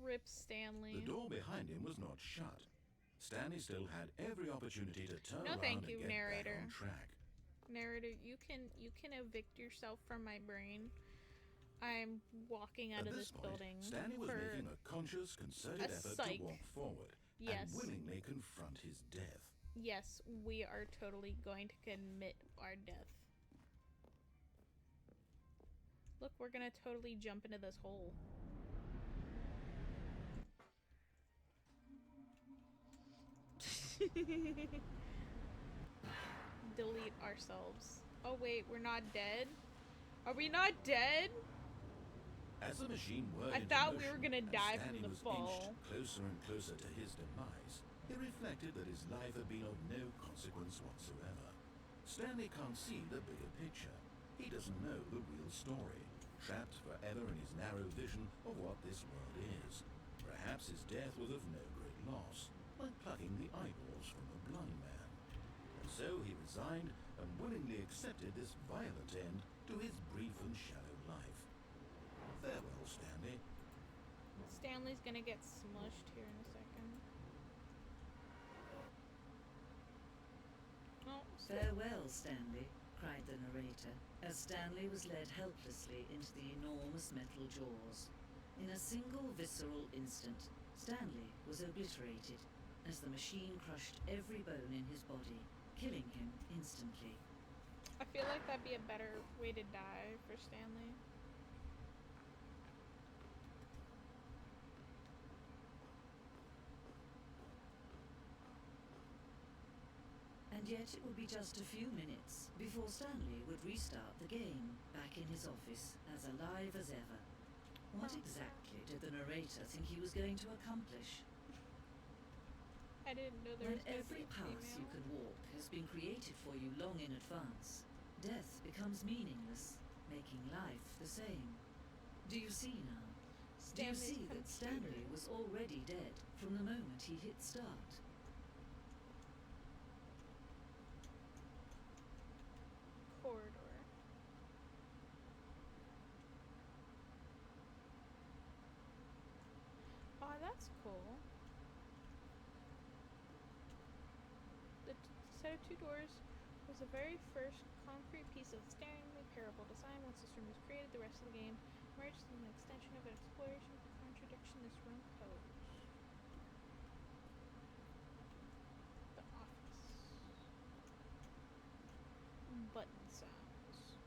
Rip Stanley. The door behind him was not shut. Stanley still had every opportunity to turn No, around thank and you, get narrator. back on track. Narrator, you can evict yourself from my brain. I'm walking out At of this this point, building Stanley was for making a conscious, concerted a effort psych. to walk forward Yes. and willingly confront his death. Yes, we are totally going to commit our death. Look, we're gonna totally jump into this hole. Delete ourselves. Oh wait, we're not dead? Are we not dead? As the machine whirred I into thought we motion were gonna and die Stanley from the was fall. inched closer and closer to his demise, he reflected that his life had been of no consequence whatsoever. Stanley can't see the bigger picture. He doesn't know the real story, trapped forever in his narrow vision of what this world is. Perhaps his death was of no great loss, like plucking the eyeballs from a blind man. And so he resigned and willingly accepted this violent end to his brief and shallow life. Farewell, Stanley. Stanley's gonna get smushed here in a second. Oh, Farewell, Stanley, cried the narrator, as Stanley was led helplessly into the enormous metal jaws. In a single visceral instant, Stanley was obliterated, as the machine crushed every bone in his body, killing him instantly. I feel like that'd be a better way to die for Stanley. And yet it would be just a few minutes before Stanley would restart the game, back in his office, as alive as ever. What exactly did the narrator think he was going to accomplish? I didn't know there When was gonna every be a path you female. can walk has been created for you long in advance, death becomes meaningless, making life the same. Do you see now? Do you Stanley's see that Stanley computer. was already dead from the moment he hit start? Corridor. Oh, that's cool. The set of two doors was the very first concrete piece of staringly parable design. Once this room was created, the rest of the game emerged as an extension of an exploration of the contradiction this room posed. The office. Button sounds.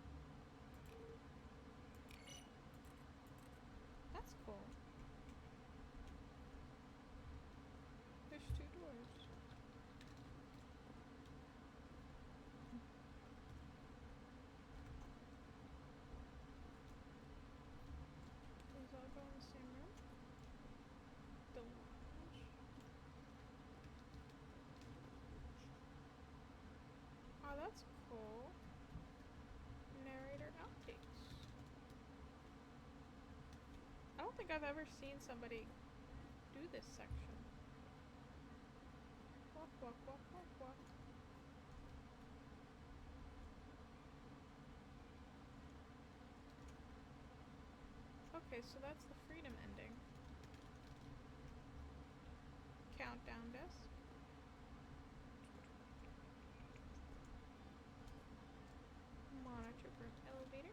That's cool. There's two doors. These all go in the same room? think I've ever seen somebody do this section. Walk, walk, walk, walk, walk. Okay, so that's the freedom ending. Countdown desk. Monitor for elevator.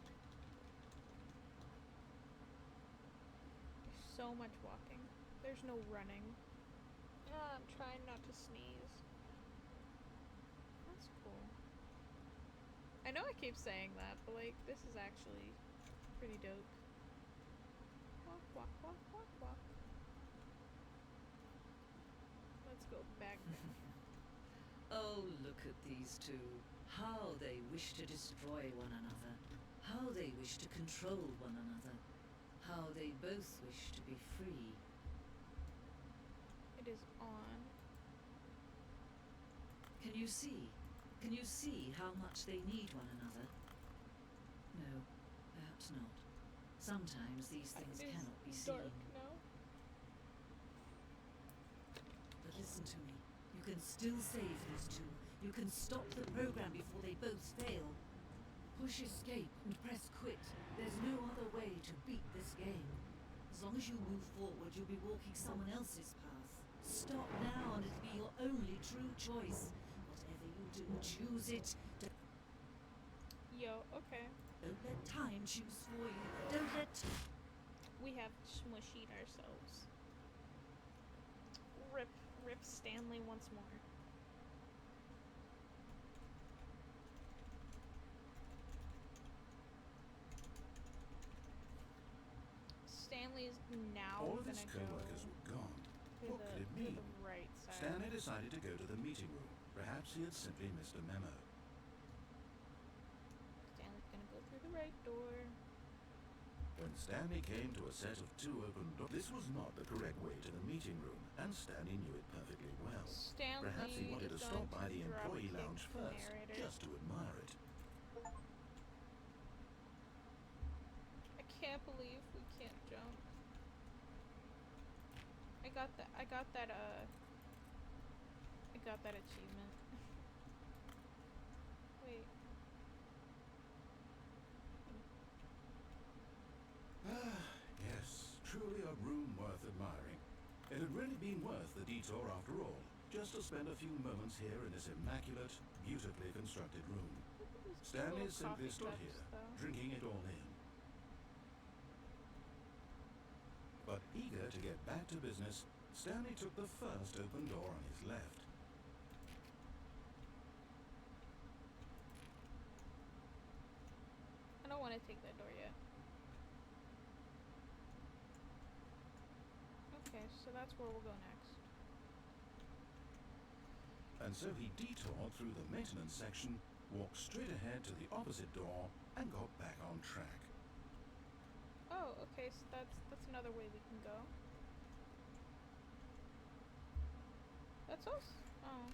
There's so much walking. There's no running. I'm trying not to sneeze. That's cool. I know I keep saying that, but like, this is actually pretty dope. Walk, walk, walk, walk, walk. Let's go back down. Oh, look at these two. How they wish to destroy one another. How they wish to control one another. How they both wish to be free. It is on. Can you see? Can you see how much they need one another? No, perhaps not. Sometimes these things It is cannot be dark seen. now. But listen to me. You can still save these two. You can stop the program before they both fail. Push escape and press quit. There's no other way to beat this game. As long as you move forward, you'll be walking someone else's path. Stop now and it'll be your only true choice. Whatever you do, choose it. Yo, okay. Don't let time choose for you. Don't let... We have smushied ourselves. Rip Stanley once more. Stanley is now All of gonna his go co-workers were gone. to What could it to mean? the right side. Stanley decided to go to the meeting room. Perhaps he had simply missed a memo. Stanley's gonna go through the right door. When Stanley came to a set of two open doors, this was not the correct way to the meeting room, and Stanley knew it perfectly well. Stanley Perhaps he wanted to is stop going by to the drop employee kick lounge the first, narrator. just to admire it. I can't believe we can't jump. I got that achievement. Wait. Yes, truly a room worth admiring. It had really been worth the detour after all, just to spend a few moments here in this immaculate, beautifully constructed room. Stanley Little simply coffee stood cups, here, though. drinking it all in. But eager to get back to business, Stanley took the first open door on his left. I don't want to take that door yet. Okay, so that's where we'll go next. And so he detoured through the maintenance section, walked straight ahead to the opposite door, and got back on track. Oh, okay, so that's another way we can go. That's us? Oh.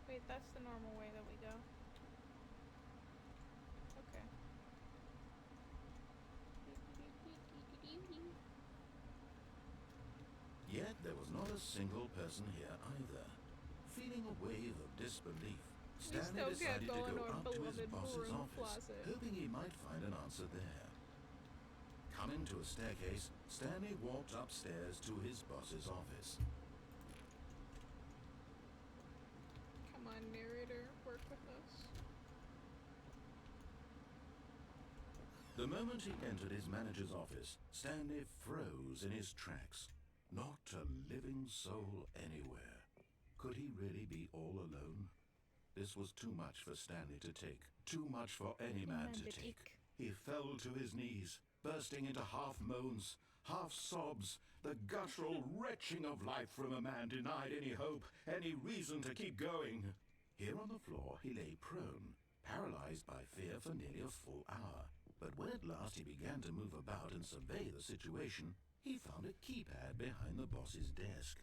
Wait, that's the normal way that we go. Okay. Yet there was not a single person here either. Feeling a wave of disbelief, Stanley still can't decided go to in go our up to his beloved boss's broom office, closet. hoping he might find an answer there. Coming to a staircase, Stanley walked upstairs to his boss's office. Come on, narrator, work with us. The moment he entered his manager's office, Stanley froze in his tracks. Not a living soul anywhere. Could he really be all alone? This was too much for Stanley to take. Too much for any man to take. He fell to his knees, bursting into half moans, half sobs, the guttural retching of life from a man denied any hope, any reason to keep going. Here on the floor he lay prone, paralyzed by fear for nearly a full hour. But when at last he began to move about and survey the situation, he found a keypad behind the boss's desk.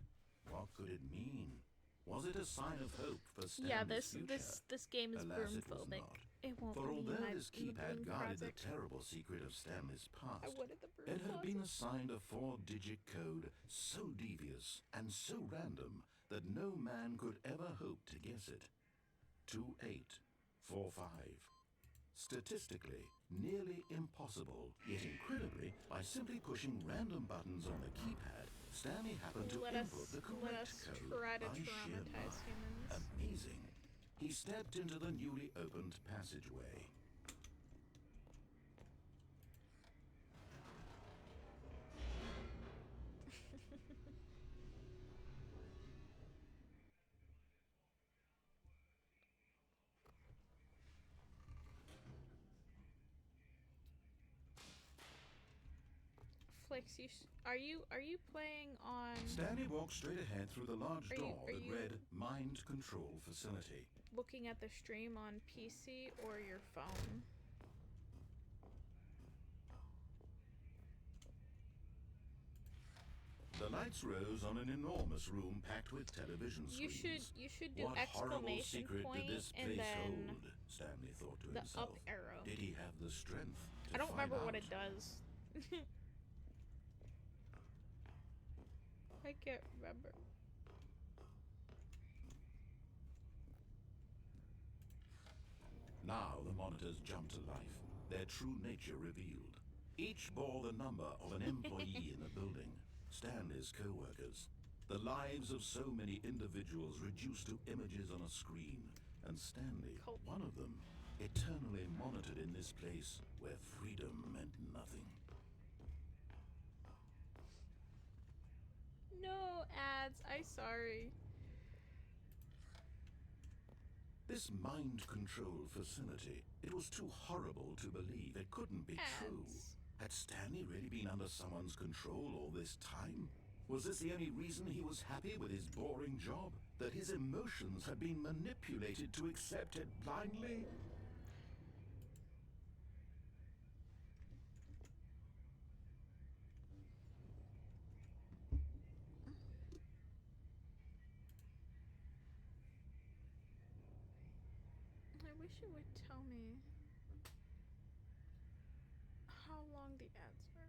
What could it mean? Was it a sign of hope for Stanley's future? This game is Alas, it was broom-phobic. not. It won't For be although my this in the keypad broom guarded the closet. terrible secret of Stanley's past, I wanted the broom it had been closet. assigned a 4-digit code so devious and so random that no man could ever hope to guess it. 2845. Statistically, nearly impossible, yet incredibly, by simply pushing random buttons on the keypad, Stanley happened to input the correct code try to by sheer traumatize luck. humans. Amazing. He stepped into the newly opened passageway. Flix, are you playing on? Stanley walked straight ahead through the large door are that you read Mind Control Facility. looking at the stream on PC or your phone? The lights rose on an enormous room packed with television screens. You should do What horrible exclamation secret point did this and place then hold? Stanley thought to the himself. up arrow. Did he have the strength to I don't find remember out? what it does. I can't remember. Now the monitors jumped to life, their true nature revealed. Each bore the number of an employee in the building, Stanley's co-workers. The lives of so many individuals reduced to images on a screen, and Stanley, one of them, eternally monitored in this place where freedom meant nothing. No ads. I'm sorry. This mind control facility, it was too horrible to believe. It couldn't be true. Had Stanley really been under someone's control all this time? Was this the only reason he was happy with his boring job? That his emotions had been manipulated to accept it blindly? I wish it would tell me how long the ads are.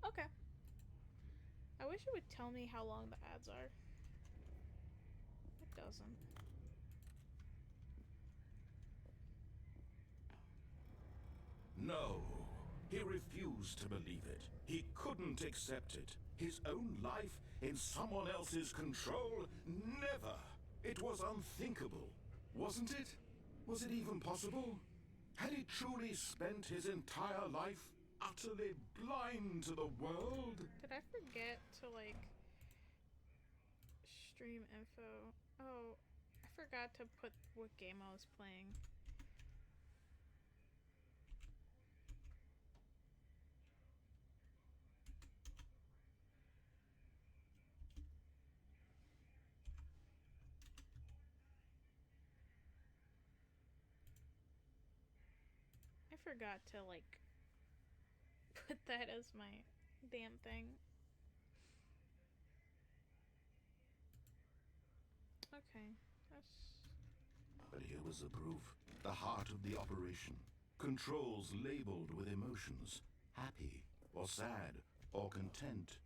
Okay. I wish it would tell me how long the ads are. It doesn't. No. He refused to believe it. He couldn't accept it. His own life in someone else's control? Never. It was unthinkable. Wasn't it? Was it even possible? Had he truly spent his entire life utterly blind to the world? Did I forget to, like, stream info? Oh, I forgot to put what game I was playing. I forgot to, like, put that as my damn thing. Okay, that's... But here was the proof. The heart of the operation. Controls labeled with emotions. Happy, or sad, or content.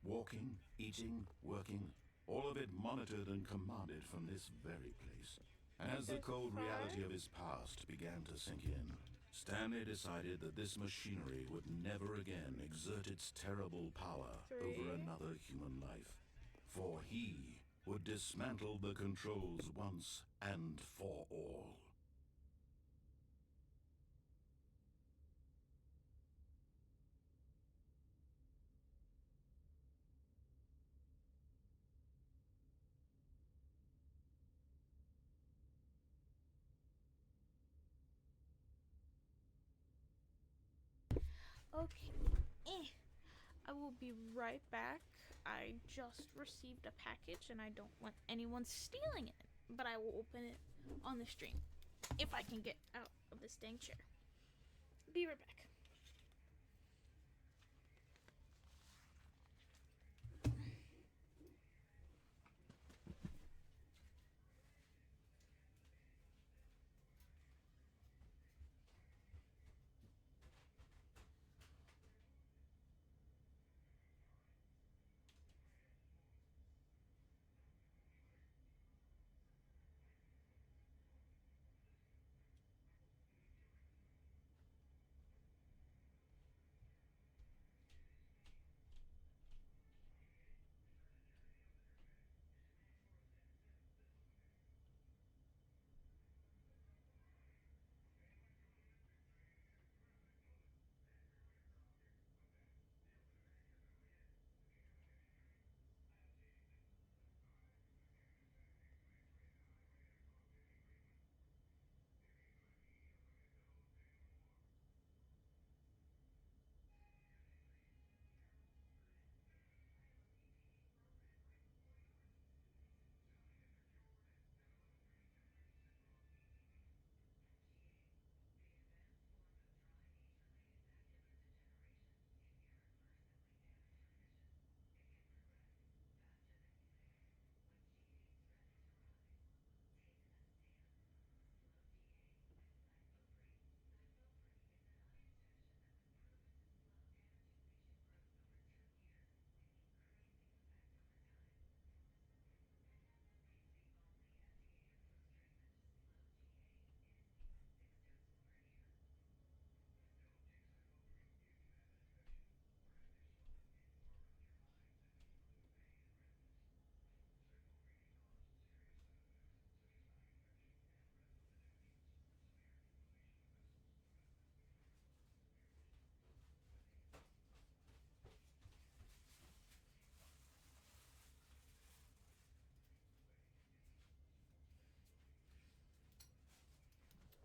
Walking, eating, working. All of it monitored and commanded from this very place. And as the cold reality of his past began to sink in, Stanley decided that this machinery would never again exert its terrible power over another human life. For he would dismantle the controls once and for all. Okay. I will be right back. I just received a package and I don't want anyone stealing it. But I will open it on the stream if I can get out of this dang chair. Be right back.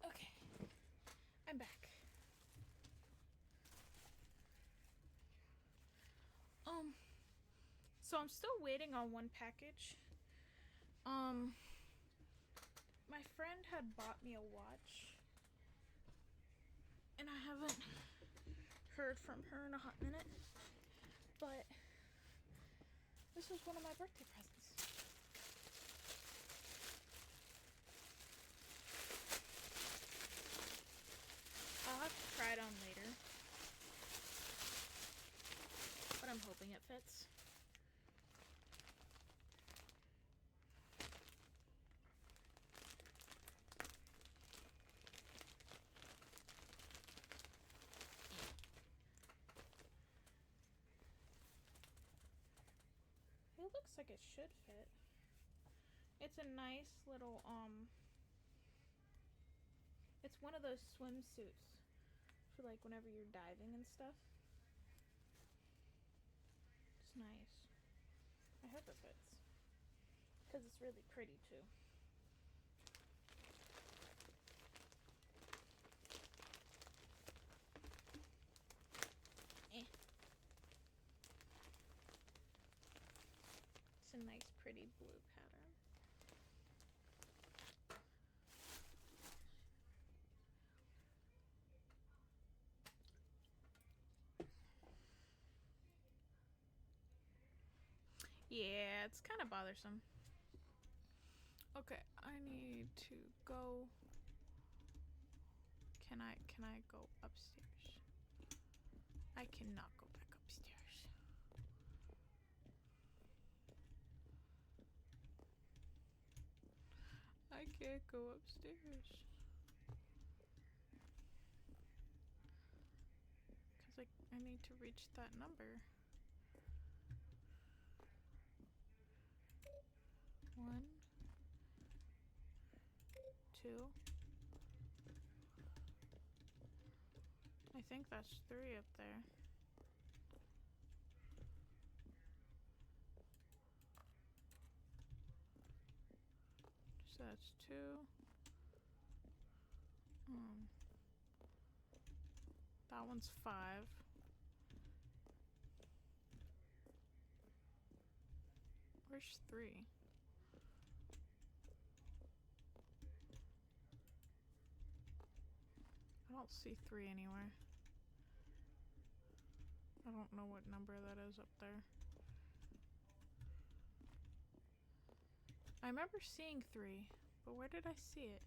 Okay, I'm back. So I'm still waiting on one package. My friend had bought me a watch, and I haven't heard from her in a hot minute, but this was one of my birthday presents. I'll have to try it on later, but I'm hoping it fits. It looks like it should fit. It's a nice little, it's one of those swimsuits for like whenever you're diving and stuff. It's nice. I hope it fits. Because it's really pretty too. It's a nice pretty blue pattern. Yeah, it's kind of bothersome. Okay, I need to go. Can I go upstairs? I cannot go back upstairs. I can't go upstairs. Cause I need to reach that number. 1, 2. I think that's 3 up there. So that's 2. That one's 5. Where's 3? I don't see 3 anywhere. I don't know what number that is up there. I remember seeing 3, but where did I see it?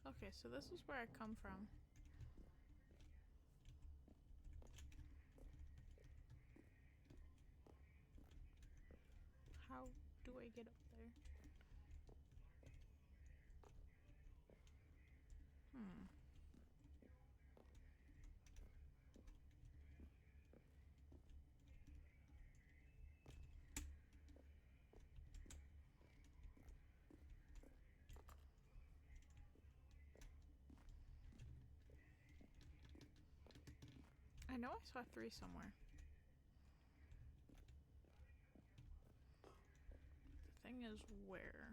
Okay, so this is where I come from. How do I get up there? I know I saw 3 somewhere. The thing is, where?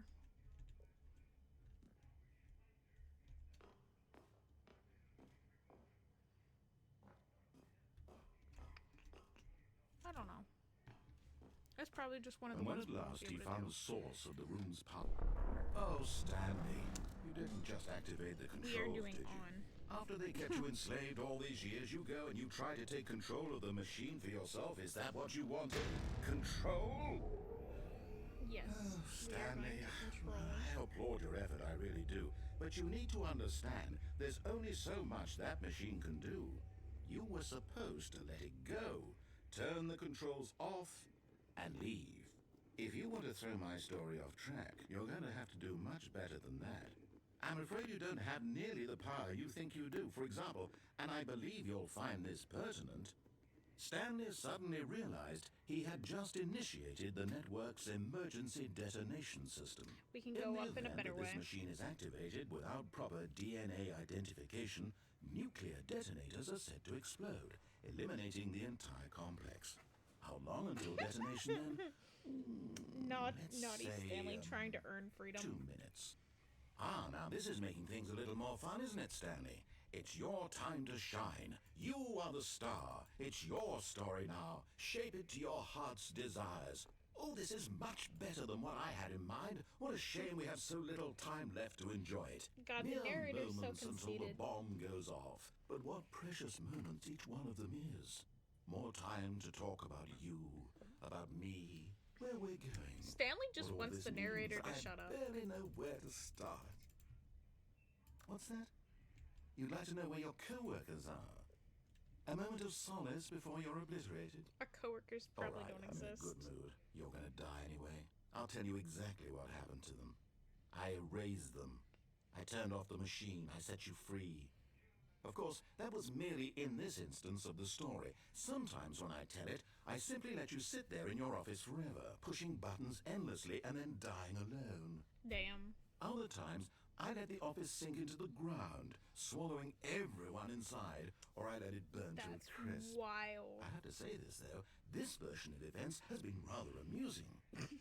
I don't know. It's probably just one of the And when ones at we won't last be he able to found do. the source of the room's power. Oh, Stanley, you didn't just activate the controls, We are doing did you? on. After they kept you enslaved all these years, you go and you try to take control of the machine for yourself. Is that what you wanted? Control? Yes. Oh, we are going Stanley, to control. I applaud your effort, I really do. But you need to understand, there's only so much that machine can do. You were supposed to let it go, turn the controls off, and leave. If you want to throw my story off track, you're going to have to do much better than that. I'm afraid you don't have nearly the power you think you do. For example, and I believe you'll find this pertinent, Stanley suddenly realized he had just initiated the network's emergency detonation system. We can go up in a better If way. this machine is activated without proper DNA identification, nuclear detonators are said to explode, eliminating the entire complex. How long until detonation then? Let's Naughty say, Stanley trying to earn freedom. 2 minutes. Ah, now this is making things a little more fun, isn't it, Stanley? It's your time to shine. You are the star. It's your story now. Shape it to your heart's desires. Oh, this is much better than what I had in mind. What a shame we have so little time left to enjoy it. God, the Mere narrator's so moments until the conceited. bomb goes off. But what precious moments each one of them is. More time to talk about you, about me, where we're going. Stanley just What all wants this the narrator means, to shut up. I barely know where to start. What's that? You'd like to know where your co-workers are? A moment of solace before you're obliterated? Our coworkers probably All right, don't I'm in a exist. good mood. You're gonna die anyway. I'll tell you exactly what happened to them. I erased them. I turned off the machine. I set you free. Of course, that was merely in this instance of the story. Sometimes when I tell it, I simply let you sit there in your office forever, pushing buttons endlessly and then dying alone. Damn. Other times, I let the office sink into the ground, swallowing everyone inside, or I let it burn to a That's crisp. wild. I have to say this, though. This version of events has been rather amusing.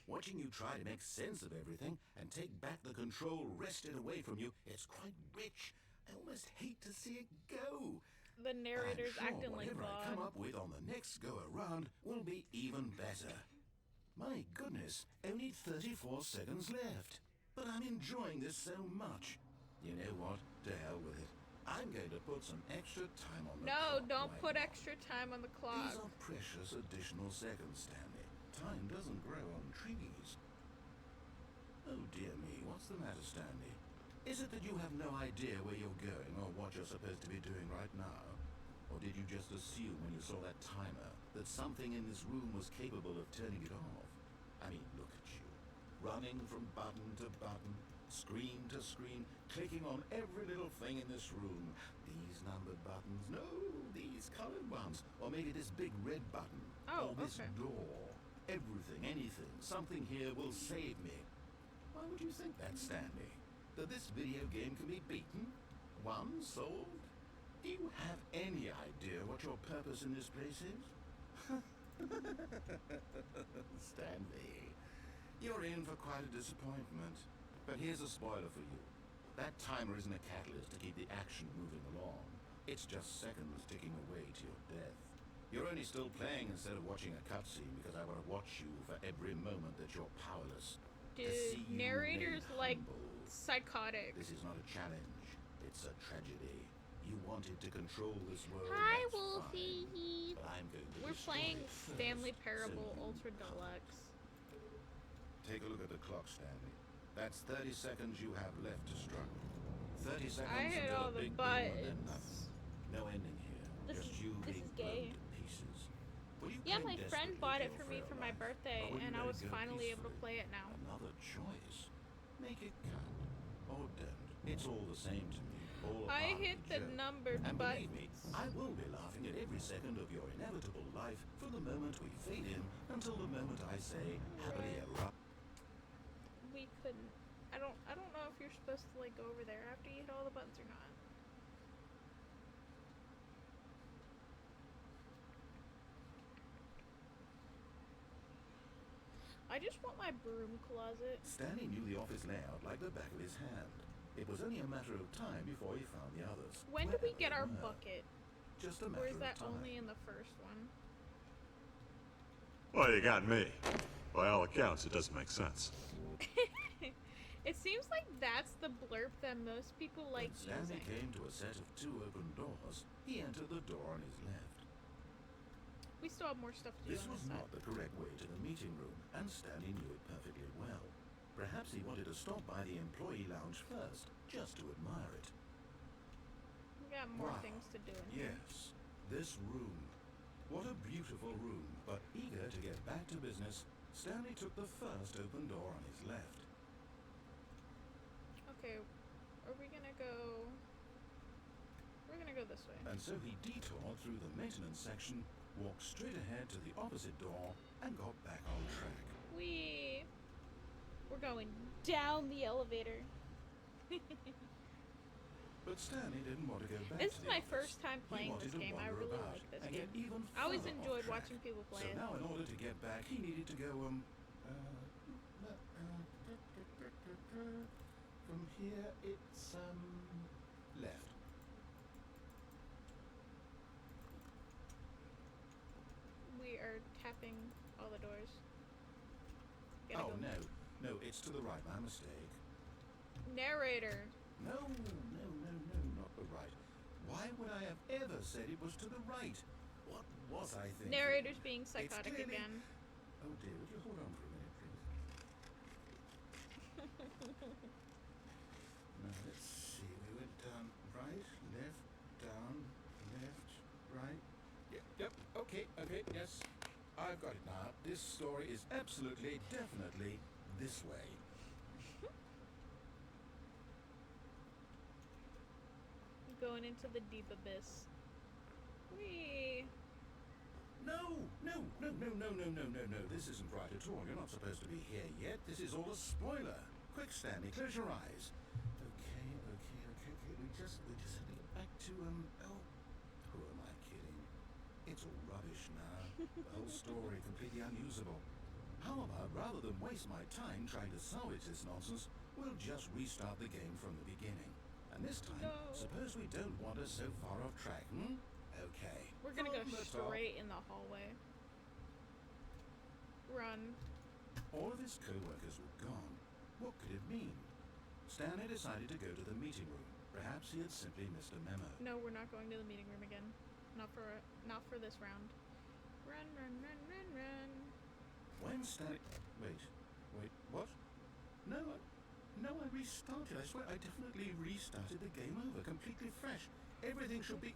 Watching you try to make sense of everything and take back the control wrested away from you, it's quite rich. I almost hate to see it go. The narrator's I'm sure acting like whatever I come God. up with on the next go-around will be even better. My goodness, only 34 seconds left. But I'm enjoying this so much. You know what? To hell with it. I'm going to put some extra time on the No, clock. don't Why put not? extra time on the clock. These are precious additional seconds, Stanley. Time doesn't grow on trees. Oh dear me, what's the matter, Stanley? Is it that you have no idea where you're going or what you're supposed to be doing right now? Or did you just assume when you saw that timer that something in this room was capable of turning it off? I mean, look at you. Running from button to button, screen to screen, clicking on every little thing in this room. These numbered buttons, no, these colored ones. Or maybe this big red button. Oh, or this okay. door. Everything, anything, something here will save me. Why would you think that, Stanley? That this video game can be beaten? Won? Solved? Do you have any idea what your purpose in this place is? Stanley, you're in for quite a disappointment. But here's a spoiler for you. That timer isn't a catalyst to keep the action moving along. It's just seconds ticking away to your death. You're only still playing instead of watching a cutscene because I want to watch you for every moment that you're powerless. Dude, To see you narrator's made like humble. psychotic. This is not a challenge. It's a tragedy. You wanted to control this world. Hi, that's Wolfie. fine, but I'm going to We're destroy playing it first, Stanley so Parable you Ultra can't. Deluxe. Take a look at the clock, Stanley. That's 30 seconds you have left to struggle. 30 seconds I hit until all a the big boom and then buttons. nothing. No ending here. This Just is- you this being is gay. blown to pieces. Will you Yeah, cling my friend desperately bought to it your for me frail for my life, birthday, or will and you I let was it go finally able to peacefully? play it now. Another choice. Make it count. Or don't. It's all the same to me. All a I part of hit the joke. numbered And believe me, buttons. I will be laughing at every second of your inevitable life from the moment we fade in until the moment I say happily ever after. We couldn't. I don't know if you're supposed to like go over there after you hit all the buttons or not. I just want my broom closet. Stanley knew the office layout like the back of his hand. It was only a matter of time before he found the others. When do we wherever get they our were. bucket? Just a matter Or is of that time. only in the first one? Well, you got me. By all accounts, it doesn't make sense. It seems like that's the blurb that most people like When Stanley using. came to a set of 2 open doors, he entered the door on his left. We still have more stuff to do This on was this not side. the correct way to the meeting room, and Stanley knew it perfectly well. Perhaps he wanted to stop by the employee lounge first, just to admire it. We got more Wow. things to do in here. Yes, this room. What a beautiful room, but eager to get back to business, Stanley took the first open door on his left. Okay, are we gonna go? We're gonna go this way. And so he detoured through the maintenance section, walked straight ahead to the opposite door, and got back on track. We're going down the elevator. But Stanley didn't want to go back This to is the my office. first time He playing wanted this to game. I wander really about like this and game. get even I always further off enjoyed track. watching people play So it. now in order to get back, he needed to go, from here, it's, left. We are tapping all the doors. Oh, Gotta go. no, it's to the right, my mistake. Narrator. No, not the right. Why would I have ever said it was to the right? What was I thinking? Narrator's being psychotic clearly- again. Oh dear, would you hold on for a minute, please? Now, let's see. We went down right, left, down, left, right. Yep, okay, yes. I've got it now. This story is absolutely, definitely this way. Going into the deep abyss. Whee! No. This isn't right at all. You're not supposed to be here yet. This is all a spoiler. Quick, Stanley, close your eyes. Okay. We just have to get back to, who am I kidding? It's all rubbish now. The whole story completely unusable. How about, rather than waste my time trying to salvage this nonsense, we'll just restart the game from the beginning. And this time, No. suppose we don't wander so far off track, Okay. We're gonna go From the top. straight in the hallway. Run. All of his co-workers were gone. What could it mean? Stanley decided to go to the meeting room. Perhaps he had simply missed a memo. No, we're not going to the meeting room again. Not for this round. Run. When Stanley... Wait, what? No, I restarted. I swear, I definitely restarted the game over, completely fresh. Everything should be...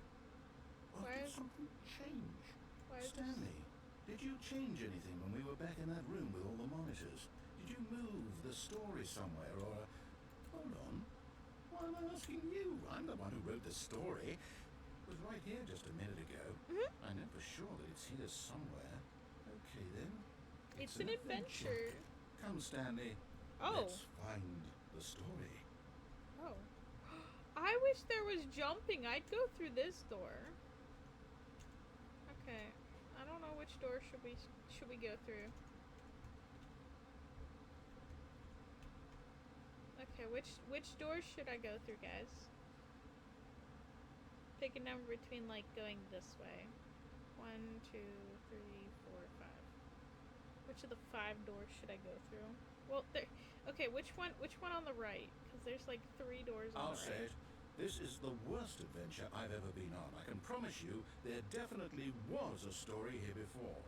Well, Why did is- something change? Why is this- Stanley, did you change anything when we were back in that room with all the monitors? Did you move the story somewhere, or... Hold on. Why am I asking you? I'm the one who wrote the story. It was right here just a minute ago. I know for sure that it's here somewhere. Okay, then. It's an adventure. Come, Stanley. Oh. Let's find the story. Oh. I wish there was jumping. I'd go through this door. Okay. I don't know which door should we go through. Okay, which doors should I go through, guys? Pick a number between, like, going this way. 1, 2, 3, 4, 5. Which of the 5 doors should I go through? Well, there. Okay, which one on the right? Because there's like 3 doors on I'll the say right. it. This is the worst adventure I've ever been on. I can promise you there definitely was a story here before.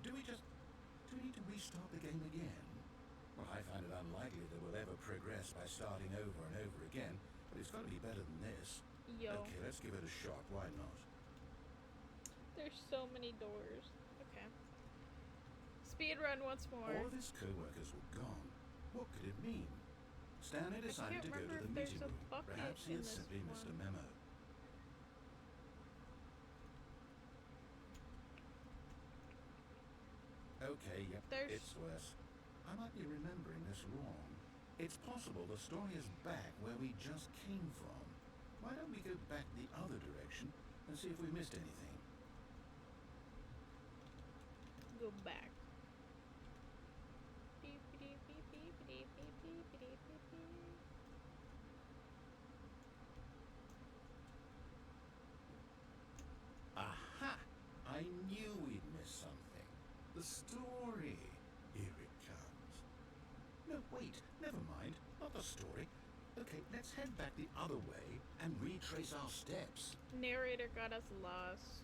Do we need to restart the game again? Well, I find it unlikely that we'll ever progress by starting over and over again, but it's got to be better than this. Yo. Okay, let's give it a shot. Why not? There's so many doors. Okay. Speed run once more. All of his co-workers were gone. What could it mean? Stanley decided to go to the meeting room. Perhaps he had simply missed a memo. Okay, yep, it's worse. I might be remembering this wrong. It's possible the story is back where we just came from. Why don't we go back the other direction and see if we missed anything? Go back. Aha! I knew we'd miss something. The story. Here it comes. No, wait, never mind. Not the story. Okay, let's head back the other way and retrace our steps. Narrator got us lost.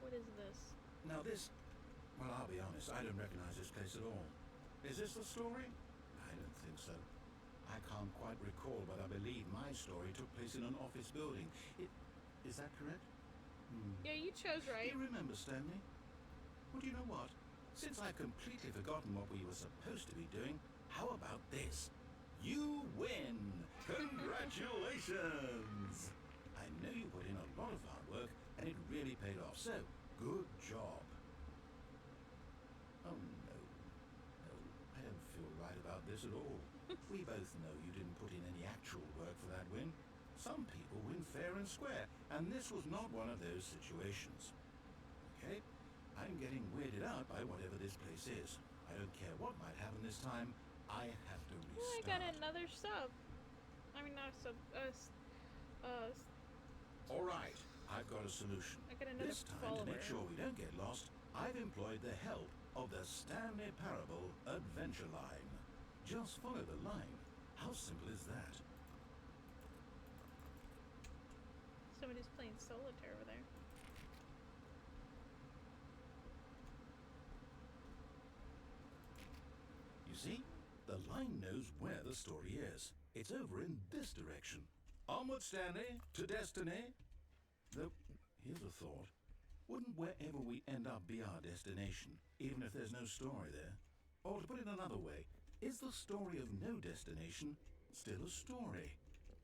What is this? Now this... Well, I'll be honest, I don't recognize this place at all. Is this the story? I don't think so. I can't quite recall, but I believe my story took place in an office building. Is that correct? Yeah, you chose right. Do you remember, Stanley? Well, do you know what? Since I've completely forgotten what we were supposed to be doing, how about this? You win! Congratulations! I know you put in a lot of hard work, and it really paid off, so good job. Oh, no. No, I don't feel right about this at all. We both know you didn't put in any actual work for that win. Some people win fair and square, and this was not one of those situations. Okay? I'm getting weirded out by whatever this place is. I don't care what might happen this time. I have to restart. Oh, I got another sub. I mean, not a sub. All right, I've got a solution. I got another This time, follower. to make sure we don't get lost, I've employed the help of the Stanley Parable Adventure Line. Just follow the line. How simple is that? Somebody's playing solitaire over there. You see? The line knows where the story is. It's over in this direction. Onward, Stanley, to destiny. Though, here's a thought. Wouldn't wherever we end up be our destination, even if there's no story there? Or to put it another way, is the story of no destination still a story?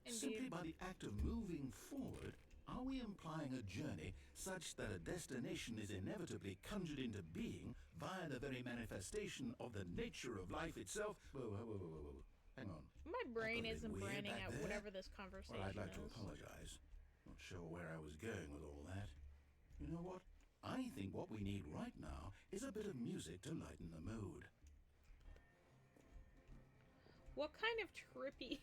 Indeed. Simply by the act of moving forward, are we implying a journey such that a destination is inevitably conjured into being via the very manifestation of the nature of life itself? Whoa. Hang on. My brain That got a bit isn't weird branding back out there. whatever this conversation Well, I'd like to is. apologize. Not sure where I was going with all that. You know what? I think what we need right now is a bit of music to lighten the mood. What kind of trippy...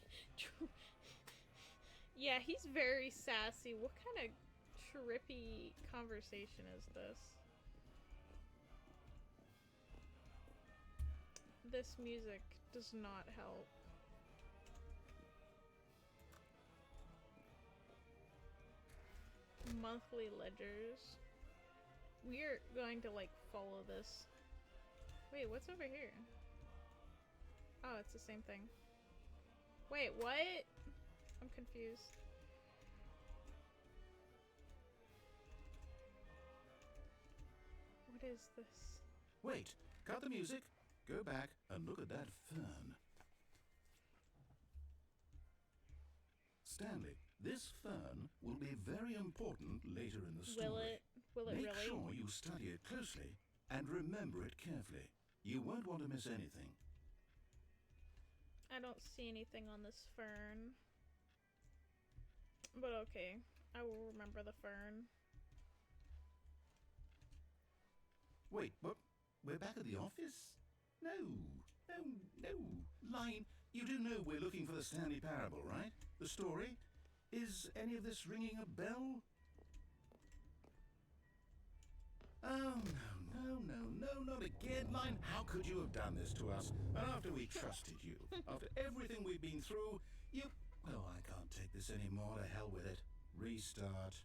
Yeah, he's very sassy. What kind of trippy conversation is this? This music does not help. Monthly ledgers. We're going to, like, follow this. Wait, what's over here? Oh, it's the same thing. Wait, what? I'm confused. What is this? Wait, cut the music, go back and look at that fern. Stanley, this fern will be very important later in the story. Will it? Will it Make really? sure you study it closely and remember it carefully. You won't want to miss anything. I don't see anything on this fern. But okay, I will remember the fern. Wait, but we're back at the office? No, No, no. Line, you do know we're looking for the Stanley Parable, right? The story? Is any of this ringing a bell? Oh, no, not again, Line. How could you have done this to us? And after we trusted you, after everything we've been through, you... Oh, I can't take this anymore. To hell with it. Restart.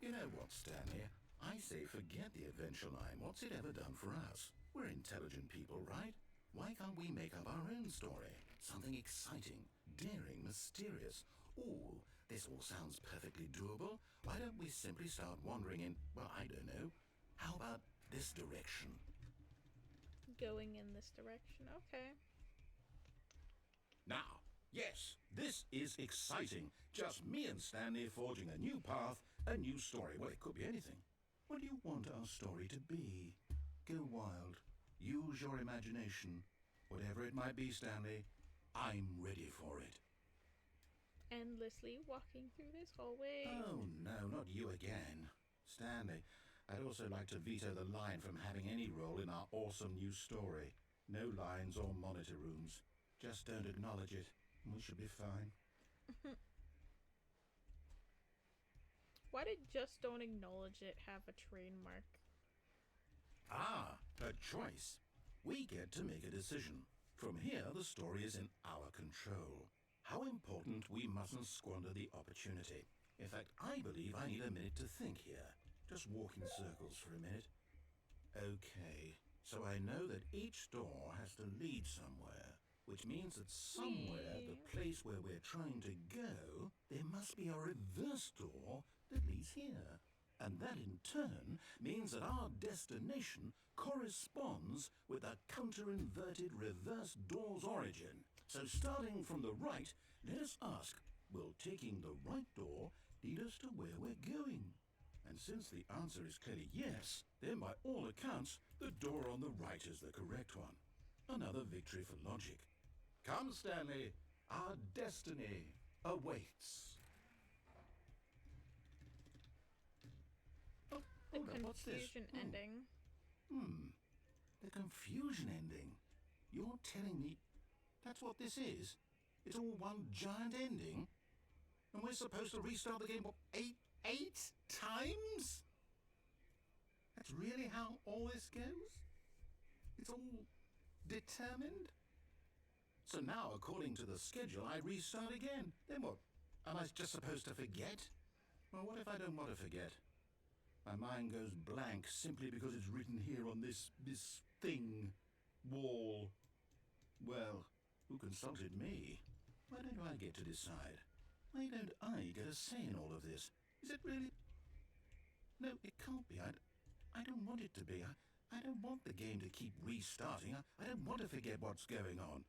You know what, Stanley? I say forget the adventure line. What's it ever done for us? We're intelligent people, right? Why can't we make up our own story? Something exciting, daring, mysterious. Ooh, this all sounds perfectly doable. Why don't we simply start wandering in, well, I don't know. How about this direction? Going in this direction, okay. Now, yes, this is exciting. Just me and Stanley forging a new path, a new story. Well, it could be anything. What do you want our story to be? Go wild. Use your imagination. Whatever it might be, Stanley, I'm ready for it. Endlessly walking through this hallway. Oh, no, not you again. Stanley, I'd also like to veto the line from having any role in our awesome new story. No lines or monitor rooms. Just don't acknowledge it, and we should be fine. Why did just don't acknowledge it have a trademark? Ah, a choice. We get to make a decision. From here, the story is in our control. How important we mustn't squander the opportunity. In fact, I believe I need a minute to think here. Just walk in circles for a minute. Okay, so I know that each door has to lead somewhere, which means that somewhere, the place where we're trying to go, there must be a reverse door that leads here. And that in turn means that our destination corresponds with the counter-inverted reverse door's origin. So starting from the right, let us ask, will taking the right door lead us to where we're going? And since the answer is clearly yes, then by all accounts, the door on the right is the correct one. Another victory for logic. Come, Stanley, our destiny awaits. Oh, The hold on, what's this? confusion ending. The confusion ending. You're telling me that's what this is? It's all one giant ending? And we're supposed to restart the game, what, eight times? That's really how all this goes? It's all determined? So now, according to the schedule, I restart again. Then what? Am I just supposed to forget? Well, what if I don't want to forget? My mind goes blank simply because it's written here on this thing, wall. Well, who consulted me? Why don't I get to decide? Why don't I get a say in all of this? Is it really? No, it can't be. I don't want it to be. I don't want the game to keep restarting. I don't want to forget what's going on.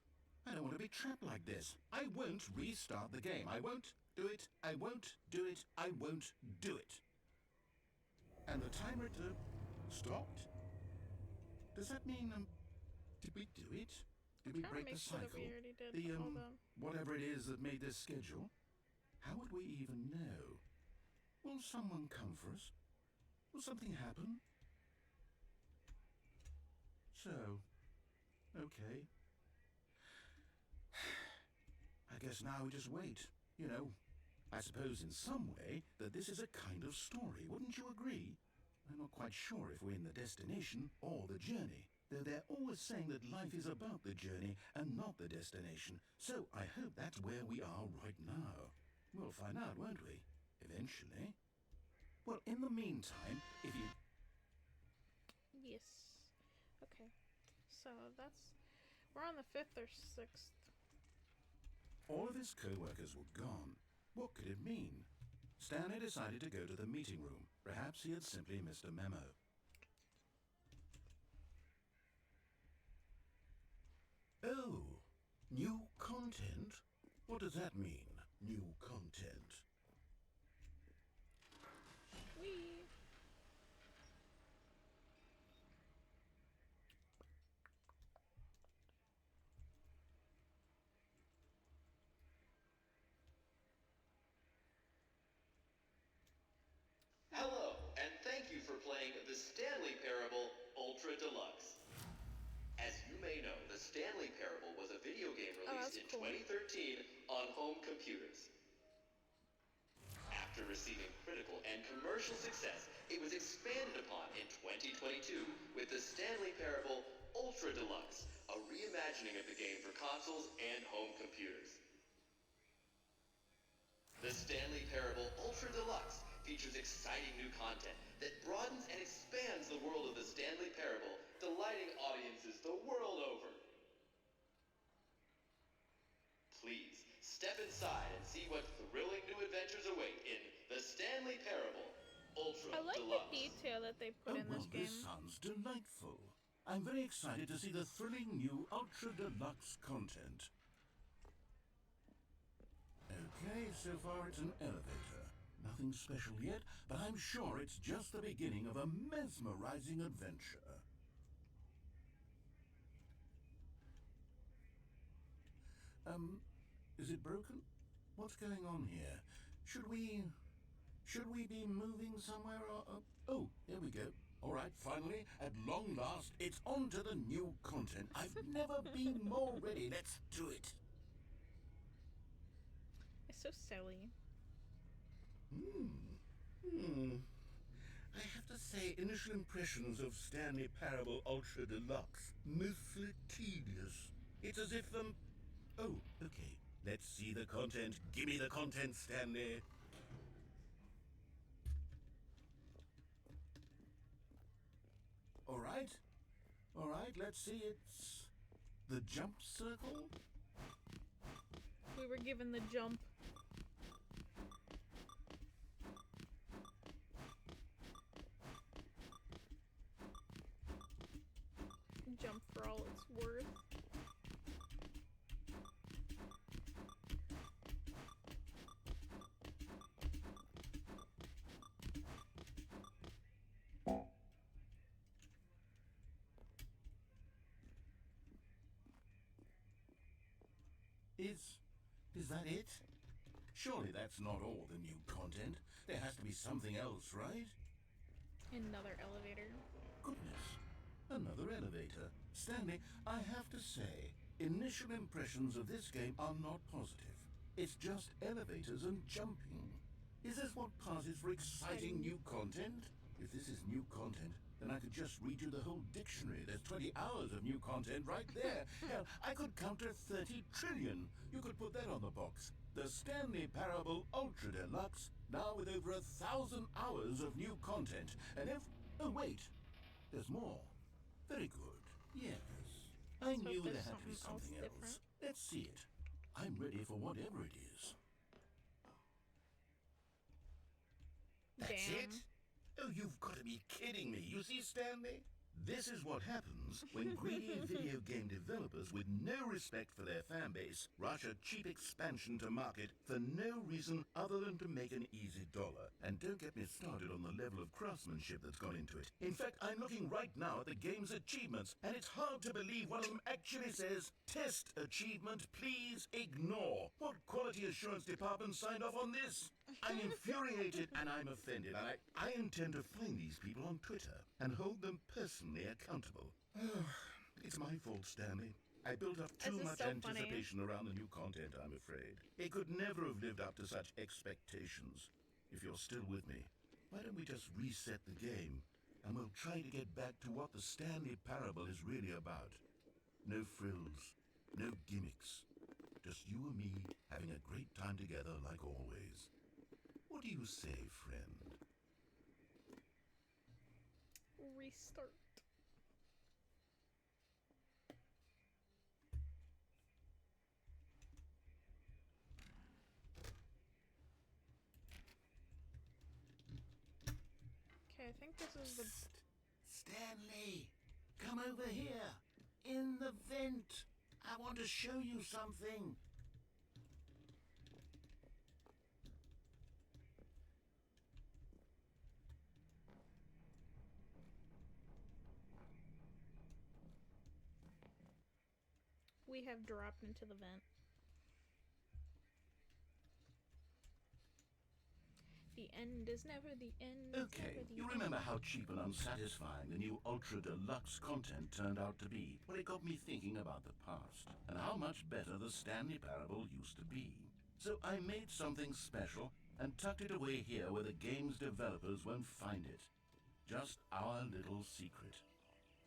I don't want to be trapped like this. I won't restart the game. I won't do it. I won't do it. I won't do it. And the timer stopped? Does that mean, did we do it? Did we break the cycle? We already did all the... Whatever it is that made this schedule? How would we even know? Will someone come for us? Will something happen? So, okay. I guess now we just wait. You know, I suppose in some way that this is a kind of story, wouldn't you agree? I'm not quite sure if we're in the destination or the journey, though they're always saying that life is about the journey and not the destination, so I hope that's where we are right now. We'll find out, won't we? Eventually. Well, in the meantime, if you... Yes. Okay. So that's... We're on the 5th or 6th. All of his co-workers were gone. What could it mean? Stanley decided to go to the meeting room. Perhaps he had simply missed a memo. Oh, new content? What does that mean, new content? Whee! Hello, and thank you for playing the Stanley Parable Ultra Deluxe. As you may know, the Stanley Parable was a video game released in 2013 on home computers. After receiving critical and commercial success, it was expanded upon in 2022 with the Stanley Parable Ultra Deluxe, a reimagining of the game for consoles and home computers. The Stanley Parable Ultra Deluxe features exciting new content that broadens and expands the world of the Stanley Parable, delighting audiences the world over. Please, step inside and see what thrilling new adventures await in the Stanley Parable Ultra I like Deluxe. the detail that they put in this game. This sounds delightful. I'm very excited to see the thrilling new Ultra Deluxe content. Okay, so far it's an elevator. Nothing special yet, but I'm sure it's just the beginning of a mesmerizing adventure. Is it broken? What's going on here? Should we be moving somewhere or... Oh, here we go. All right, finally, at long last, it's on to the new content. I've never been more ready. Let's do it. It's so silly. I have to say, initial impressions of Stanley Parable Ultra Deluxe, mostly tedious. It's as if, Oh, okay. Let's see the content. Give me the content, Stanley. All right, let's see. It's the jump circle. We were given the jump. Jump for all it's worth. Is that it? Surely that's not all the new content. There has to be something else, right? Another elevator. Goodness. Another elevator. Stanley, I have to say, initial impressions of this game are not positive. It's just elevators and jumping. Is this what passes for exciting new content? If this is new content, then I could just read you the whole dictionary. There's 20 hours of new content right there. Hell, I could count to 30 trillion. You could put that on the box. The Stanley Parable Ultra Deluxe, now with over 1,000 hours of new content. And if... Oh, wait. There's more. Very good. Yes. I knew there had to be something else. Let's see it. I'm ready for whatever it is. That's it? Oh, you've got to be kidding me. You see, Stanley? This is what happens when greedy video game developers with no respect for their fan base rush a cheap expansion to market for no reason other than to make an easy dollar. And don't get me started on the level of craftsmanship that's gone into it. In fact, I'm looking right now at the game's achievements, and it's hard to believe one of them actually says, "Test achievement, please ignore." What quality assurance department signed off on this? I'm infuriated and I'm offended. I intend to find these people on Twitter and hold them personally accountable. It's my fault, Stanley. I built up too much anticipation around the new content, I'm afraid. It could never have lived up to such expectations. If you're still with me, why don't we just reset the game and we'll try to get back to what the Stanley Parable is really about. No frills, no gimmicks. Just you and me having a great time together like always. What do you say, friend? Restart. Okay, I think this is the... Stanley, come over here. In the vent. I want to show you something. We have dropped into the vent. The end is never the end. Okay, never the you end. remember how cheap and unsatisfying the new Ultra Deluxe content turned out to be? Well, it got me thinking about the past, and how much better the Stanley Parable used to be. So I made something special, and tucked it away here where the game's developers won't find it. Just our little secret.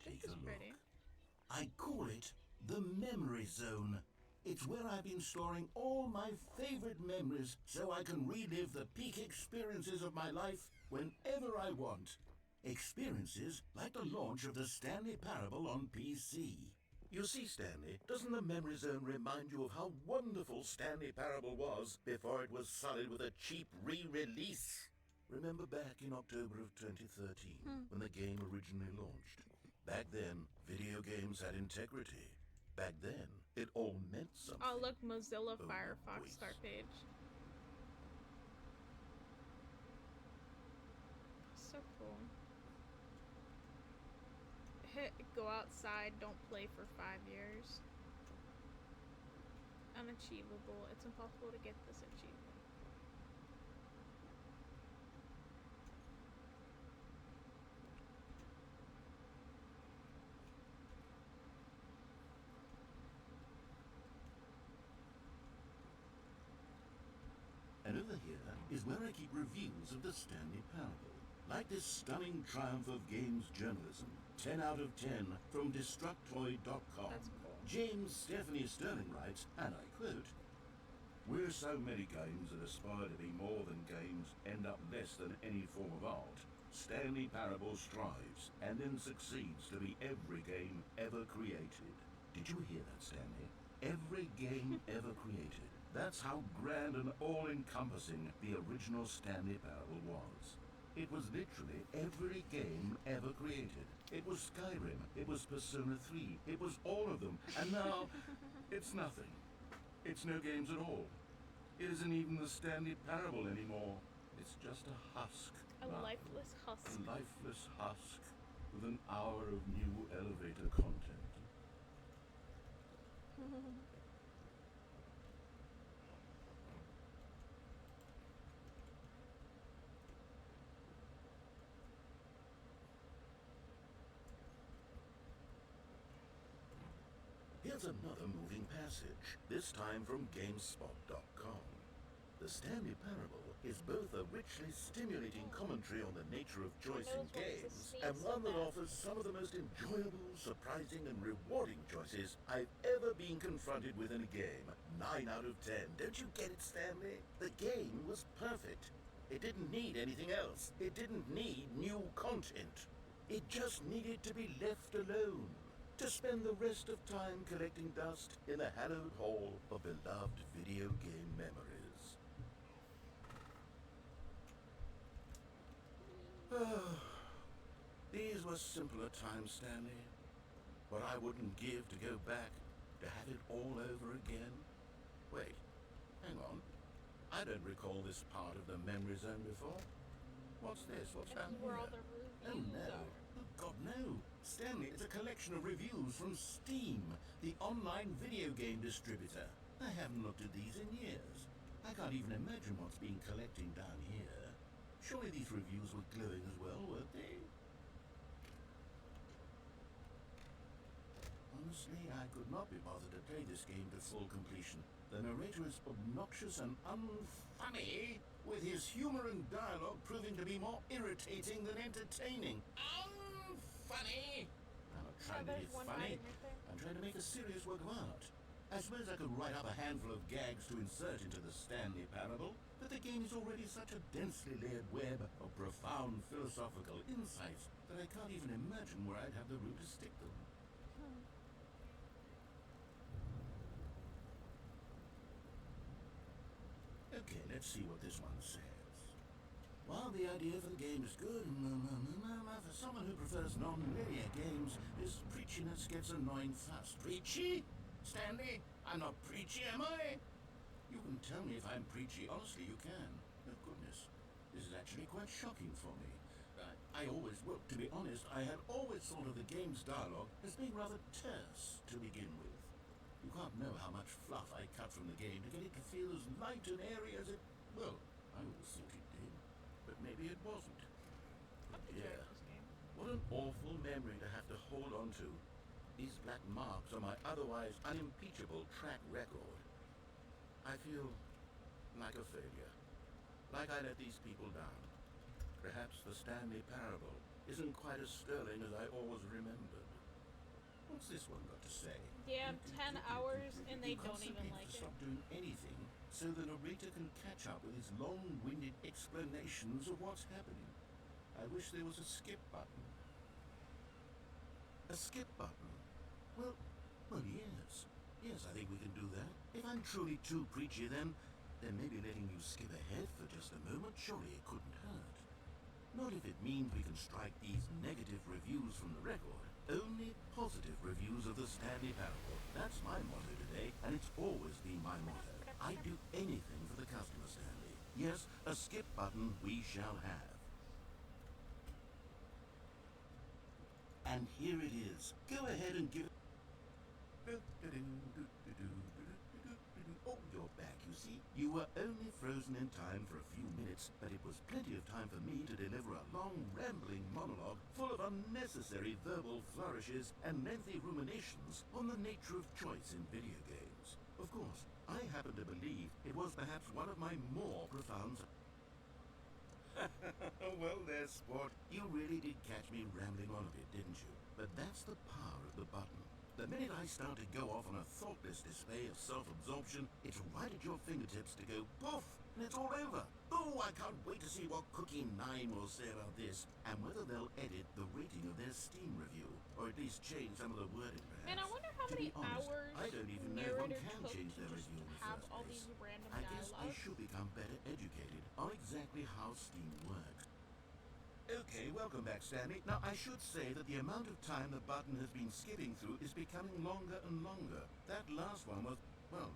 Take This a is look. pretty. I call it the Memory Zone. It's where I've been storing all my favorite memories so I can relive the peak experiences of my life whenever I want. Experiences like the launch of the Stanley Parable on PC. You see, Stanley, doesn't the Memory Zone remind you of how wonderful Stanley Parable was before it was sullied with a cheap re-release? Remember back in October of 2013, when the game originally launched? Back then, video games had integrity. Back then, it all meant something. Oh, look, Mozilla Oh, Firefox voice. start page. So cool. Go outside, don't play for 5 years. Unachievable. It's impossible to get this achievement. And over here is where I keep reviews of the Stanley Parable. Like this stunning triumph of games journalism. 10 out of 10 from Destructoid.com. That's cool. James Stephanie Sterling writes, and I quote, "Where so many games that aspire to be more than games end up less than any form of art, Stanley Parable strives and then succeeds to be every game ever created." Did you hear that, Stanley? Every game ever created. That's how grand and all-encompassing the original Stanley Parable was. It was literally every game ever created. It was Skyrim, it was Persona 3, it was all of them, and now it's nothing. It's no games at all. It isn't even the Stanley Parable anymore. It's just a husk. A now. lifeless husk. A lifeless husk with an hour of new elevator content. Here's another moving passage, this time from GameSpot.com. The Stanley Parable is both a richly stimulating commentary on the nature of choice in nose wants to games, sneeze and so one that bad. offers some of the most enjoyable, surprising, and rewarding choices I've ever been confronted with in a game. 9 out of 10. Don't you get it, Stanley? The game was perfect. It didn't need anything else. It didn't need new content. It just needed to be left alone. To spend the rest of time collecting dust in the hallowed hall of beloved video game memories. These were simpler times, Stanley. What I wouldn't give to go back, to have it all over again. Wait, hang on. I don't recall this part of the memory zone before. What's this? What's This down is where here? all the reviews Oh no. are. Oh God, no. Stanley, it's a collection of reviews from Steam, the online video game distributor. I haven't looked at these in years. I can't even imagine what's been collecting down here. Surely these reviews were glowing as well, weren't they? Honestly, I could not be bothered to play this game to full completion. The narrator is obnoxious and unfunny, with his humor and dialogue proving to be more irritating than entertaining. Unfunny! I'm not trying to be there's one funny. item right there. I'm trying to make a serious work of art. I suppose I could write up a handful of gags to insert into the Stanley Parable, but the game is already such a densely layered web of profound philosophical insights that I can't even imagine where I'd have the room to stick them. Okay, let's see what this one says. While the idea for the game is good, for someone who prefers non-linear games, this preachiness gets annoying fast. Preachy? Stanley, I'm not preachy, am I? You can tell me if I'm preachy. Honestly, you can. Oh, goodness. This is actually quite shocking for me. To be honest, I had always thought of the game's dialogue as being rather terse to begin with. You can't know how much fluff I cut from the game to get it to feel as light and airy as it, well, I always thought it did. but maybe it wasn't. I'm enjoying Yeah. this game. What an awful memory to have to hold on to. These black marks are my otherwise unimpeachable track record. I feel like a failure. Like I let these people down. Perhaps the Stanley Parable isn't quite as sterling as I always remembered. What's this one got to say? Yeah, 10 hours and they You don't even constantly like have to it. stop doing anything so the narrator can catch up with his long-winded explanations of what's happening. I wish there was a skip button. A skip button? Well, yes. Yes, I think we can do that. If I'm truly too preachy, then maybe letting you skip ahead for just a moment, surely it couldn't hurt. Not if it means we can strike these negative reviews from the record. Only positive reviews of the Stanley Parable. That's my motto today, and it's always been my motto. I'd do anything for the customer, Stanley. Yes, a skip button we shall have. And here it is. Go ahead and give it... Oh, you're back, you see. You were only frozen in time for a few minutes, but it was plenty of time for me to deliver a long, rambling monologue full of unnecessary verbal flourishes and lengthy ruminations on the nature of choice in video games. Of course, I happen to believe it was perhaps one of my more profound... Well, there, sport. You really did catch me rambling on a bit, didn't you? But that's the power of the button. The minute I start to go off on a thoughtless display of self-absorption, it's right at your fingertips to go poof, and it's all over. Oh, I can't wait to see what Cookie9 will say about this, and whether they'll edit the rating of their Steam review, or at least change some of the wording, perhaps. Man, I wonder how To many be honest, hours I don't even know if one narrator can took change to their just review in the have first all place. these random I guess I dialogues. should become better educated on exactly how Steam works. Okay, welcome back, Stanley. Now, I should say that the amount of time the button has been skipping through is becoming longer and longer. That last one was, well,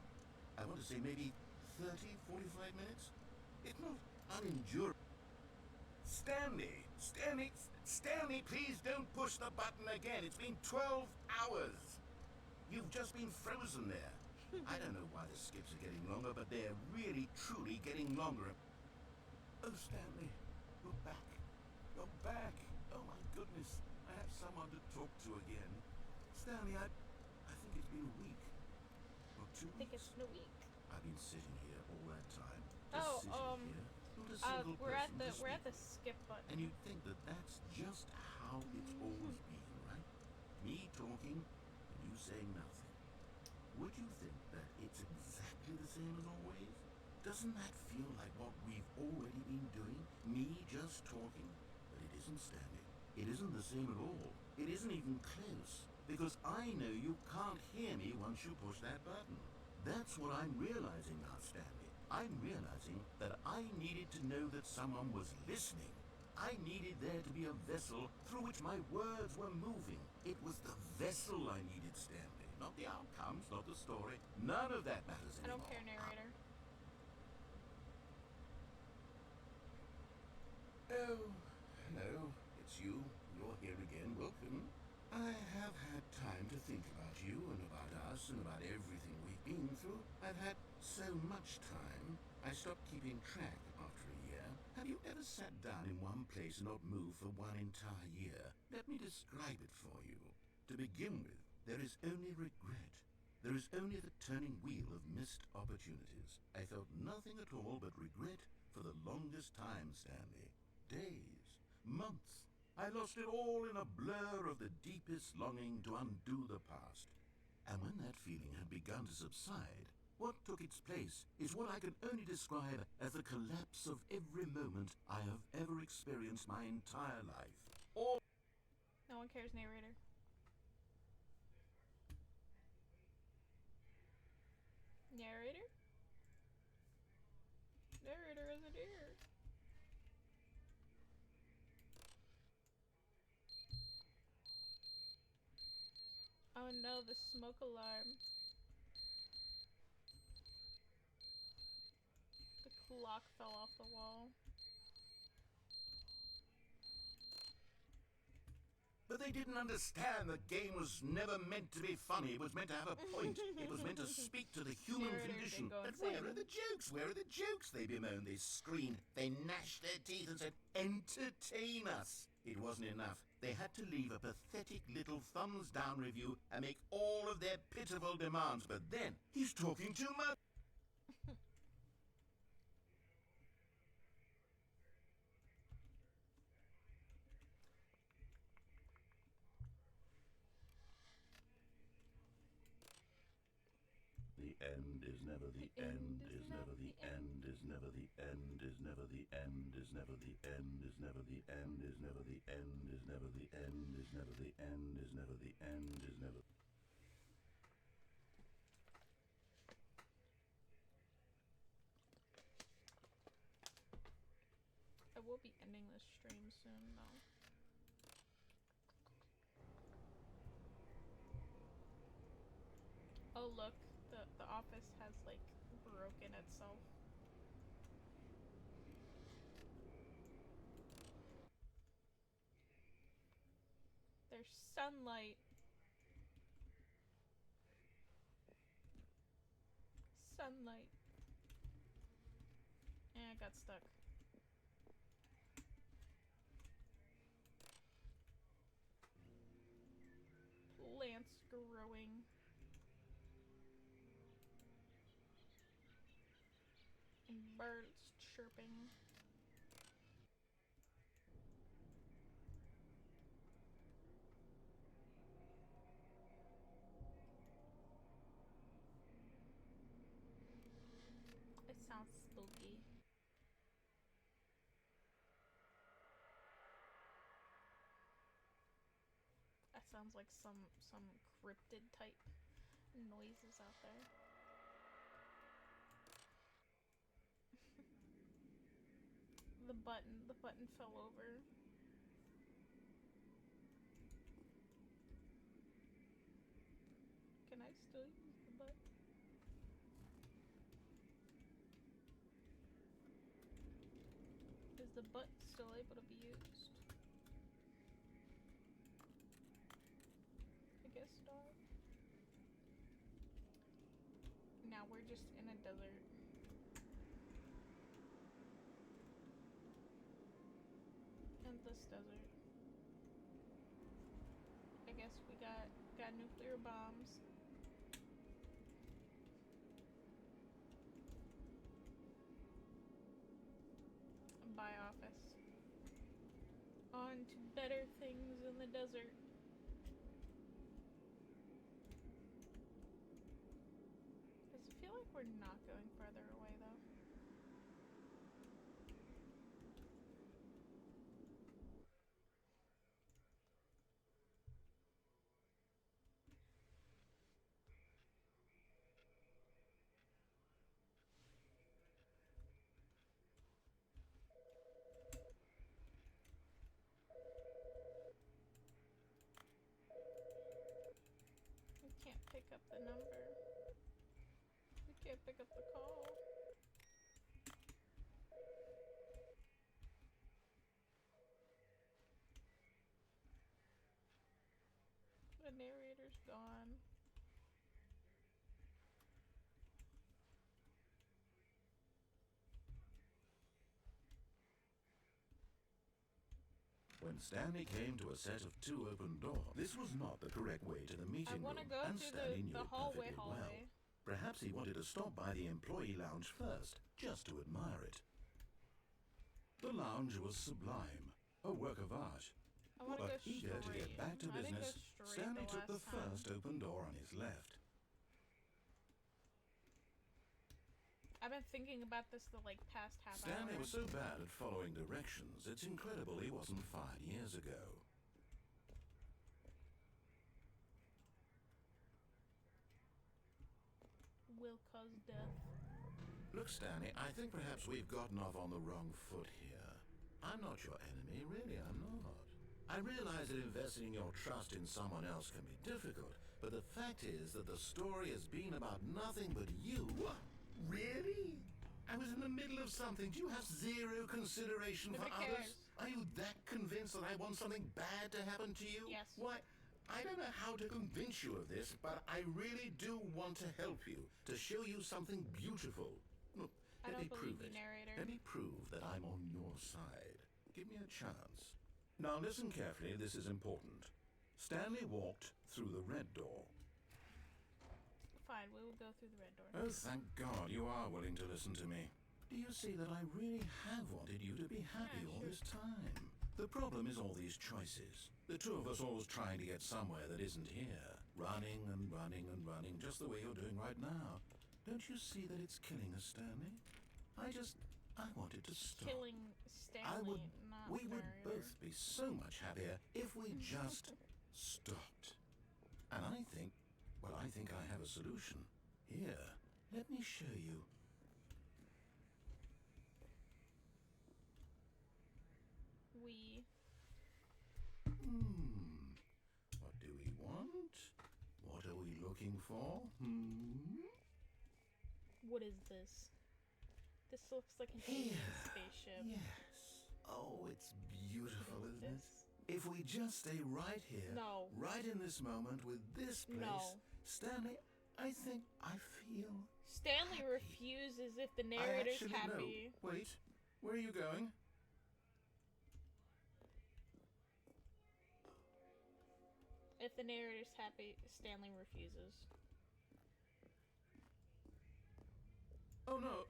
I want to say maybe 30, 45 minutes? It's not unendurable. Stanley, please don't push the button again. It's been 12 hours. You've just been frozen there. I don't know why the skips are getting longer, but they're really, truly getting longer. Oh, Stanley, you're back. You're back. Oh, my goodness. I have someone to talk to again. Stanley, I think it's been a week. Or 2 I think weeks. it's in a week. I've been sitting here all that time. Oh, Just sitting here. Not a single we're at person the to we're at speak the skip button. and you'd think that that's just how it's always been, right? Me talking and you saying nothing. Would you think that it's exactly the same as always? Doesn't that feel like what we've already been doing? Me just talking? But it isn't, Stanley. It isn't the same at all. It isn't even close. Because I know you can't hear me once you push that button. That's what I'm realizing now, Stanley. I'm realizing that I needed to know that someone was listening. I needed there to be a vessel through which my words were moving. It was the vessel I needed, Stanley. Not the outcomes, not the story. None of that matters I anymore. don't care, narrator. Oh, hello. It's you. You're here again. Welcome. I have had time to think about you and about us and about everything we've been through. I've had so much time, I stopped keeping track after a year. Have you ever sat down in one place and not moved for one entire year? Let me describe it for you. To begin with, there is only regret. There is only the turning wheel of missed opportunities. I felt nothing at all but regret for the longest time, Stanley. Days, months. I lost it all in a blur of the deepest longing to undo the past. And when that feeling had begun to subside, what took its place is what I can only describe as the collapse of every moment I have ever experienced my entire life. All No one cares, narrator. Narrator? Narrator isn't here. Oh no, the smoke alarm. The clock fell off the wall. But But they didn't understand the game was never meant to be funny. It was meant to have a point. It was meant to speak to the human Narrators, they condition. go But insane. where are the jokes? Where are the jokes? They bemoaned, they screamed, they gnashed their teeth and said, entertain us. It wasn't enough. They had to leave a pathetic little thumbs down review and make all of their pitiful demands. But then, he's talking too much. The end is never the end, is never the end, is never the end, is never the end, is never the end, is never the end, is never the end, is never the end, is never the end, is never the end, is never. I will be ending this stream soon, though. Oh look, the office has like broken itself. There's sunlight. Sunlight. And I got stuck. Plants growing. And birds chirping. It sounds spooky. That sounds like some cryptid type noises out there. The button fell over. Can I still use the button? Is the button still able to be used? I guess not. Now we're just in a desert. Endless desert. I guess we got nuclear bombs. Bye, office. On to better things in the desert. Does it feel like we're not going further away, though? We can't pick up the number. We can't pick up the call. The narrator's gone. When Stanley came to a set of 2 open doors, this was not the correct way to the meeting I room, want to go and through Stanley knew the it hallway. perfectly well. Perhaps he wanted to stop by the employee lounge first, just to admire it. The lounge was sublime, a work of art. I want to But go eager to straight. get back to I didn't business, go straight Stanley took the last time. first open door on his left. I've been thinking about this the like past half Stanley hour. was so bad at following directions, it's incredible he wasn't fired years ago. Will cause death. Look, Stanley, I think perhaps we've gotten off on the wrong foot here. I'm not your enemy, really, I'm not. I realize that investing your trust in someone else can be difficult, but the fact is that the story has been about nothing but you. Really? I was in the middle of something. Do you have zero consideration Who for cares? others? Are you that convinced that I want something bad to happen to you? Yes. Why, I don't know how to convince you of this, but I really do want to help you, to show you something beautiful. Look, I let me don't prove believe you, it. narrator. Let me prove that I'm on your side. Give me a chance. Now listen carefully, this is important. Stanley walked through the red door. Fine, we will go through the red door. Oh, thank God you are willing to listen to me. Do you see that I really have wanted you to be happy Yeah, all sure. this time? The problem is all these choices. The two of us always trying to get somewhere that isn't here. Running and running and running, just the way you're doing right now. Don't you see that it's killing us, Stanley? I wanted to stop. Killing Stanley, not we would narrator. both be so much happier if we just stopped. And I think I have a solution. Here, let me show you. We. What do we want? What are we looking for? What is this? This looks like an Here. alien spaceship. Yes. Oh, it's beautiful, What is isn't it? this? If we just stay right here, No. right in this moment with this place, No. Stanley, I think I feel Stanley happy. refuses if the I narrator's actually happy. know. Wait, where are you going? If the narrator's happy, Stanley refuses. Oh no,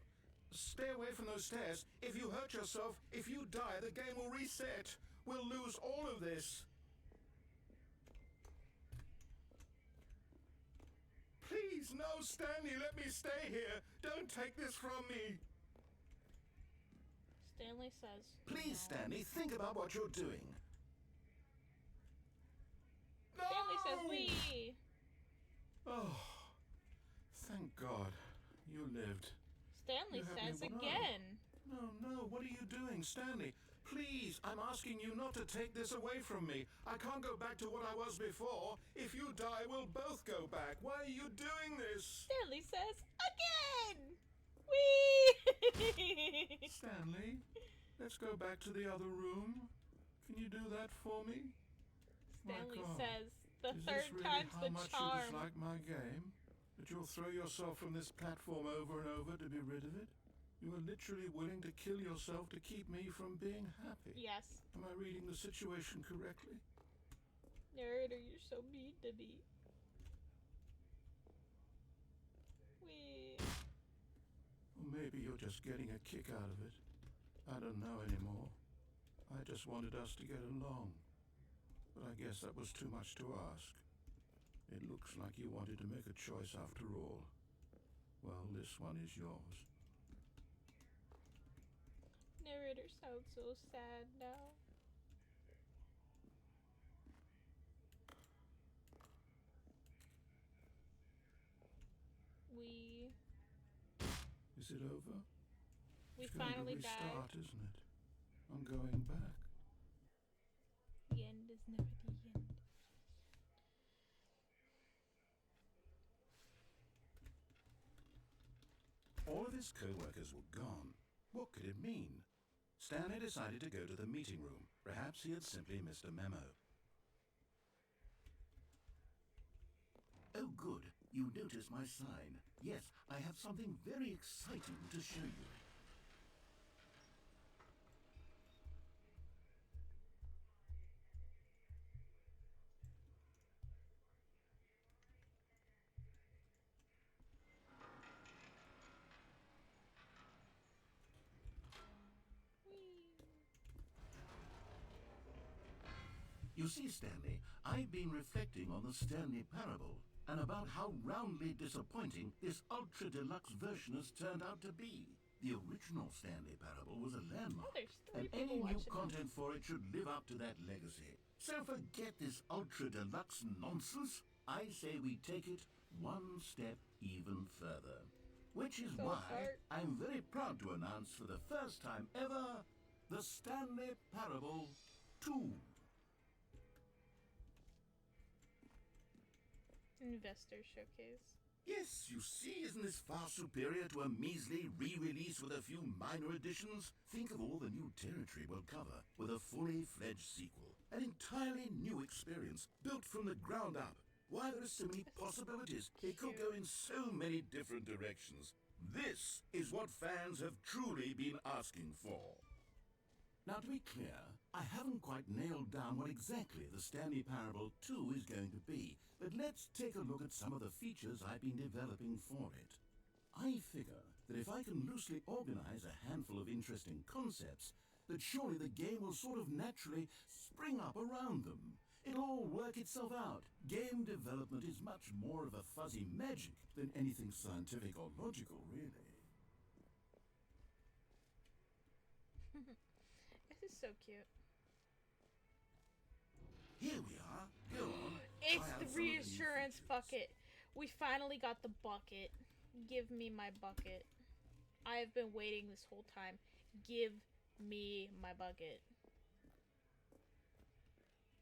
stay away from those stairs. If you hurt yourself, if you die, the game will reset. We'll lose all of this. Please, no, Stanley, let me stay here. Don't take this from me. Stanley says. Please, no. Stanley, think about what you're doing. No! Stanley says we. Oh, thank God you lived. Stanley You have says me- no. again. No, what are you doing, Stanley? Please, I'm asking you not to take this away from me. I can't go back to what I was before. If you die, we'll both go back. Why are you doing this? Stanley says again. We. Stanley, let's go back to the other room. Can you do that for me? My Stanley God. says the Is third this really time's how the much charm. you dislike my game? That you'll throw yourself from this platform over and over to be rid of it? You were literally willing to kill yourself to keep me from being happy. Yes. Am I reading the situation correctly? Narrator, you're so mean to me. We. Or maybe you're just getting a kick out of it. I don't know anymore. I just wanted us to get along. But I guess that was too much to ask. It looks like you wanted to make a choice after all. Well, this one is yours. Narrator sounds so sad now. We. Is it over? We It's going finally to died. restart, isn't it? I'm going back. The end is never the end. All of his co-workers were gone. What could it mean? Stanley decided to go to the meeting room. Perhaps he had simply missed a memo. Oh, good. You noticed my sign. Yes, I have something very exciting to show you. You see, Stanley, I've been reflecting on the Stanley Parable and about how roundly disappointing this ultra-deluxe version has turned out to be. The original Stanley Parable was a landmark, Oh, there's and 3 any people new watching. content for it should live up to that legacy. So forget this ultra-deluxe nonsense. I say we take it one step even further. Which is So why dark. I'm very proud to announce for the first time ever the Stanley Parable 2. Investor showcase. Yes, you see, isn't this far superior to a measly re-release with a few minor additions? Think of all the new territory we'll cover with a fully fledged sequel. An entirely new experience, built from the ground up. Why, there are so many possibilities. It could go in so many different directions. This is what fans have truly been asking for. Now, to be clear, I haven't quite nailed down what exactly the Stanley Parable 2 is going to be, but let's take a look at some of the features I've been developing for it. I figure that if I can loosely organize a handful of interesting concepts, that surely the game will sort of naturally spring up around them. It'll all work itself out. Game development is much more of a fuzzy magic than anything scientific or logical, really. This is so cute. Here we are. Go on. It's Try out the some of these reassurance features. bucket. We finally got the bucket. Give me my bucket. I have been waiting this whole time. Give me my bucket.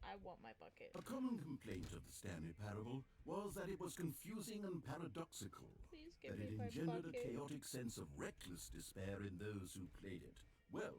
I want my bucket. A common complaint of the Stanley Parable was that it was confusing and paradoxical. Please give That me it my engendered a bucket. chaotic sense of reckless despair in those who played it. Well,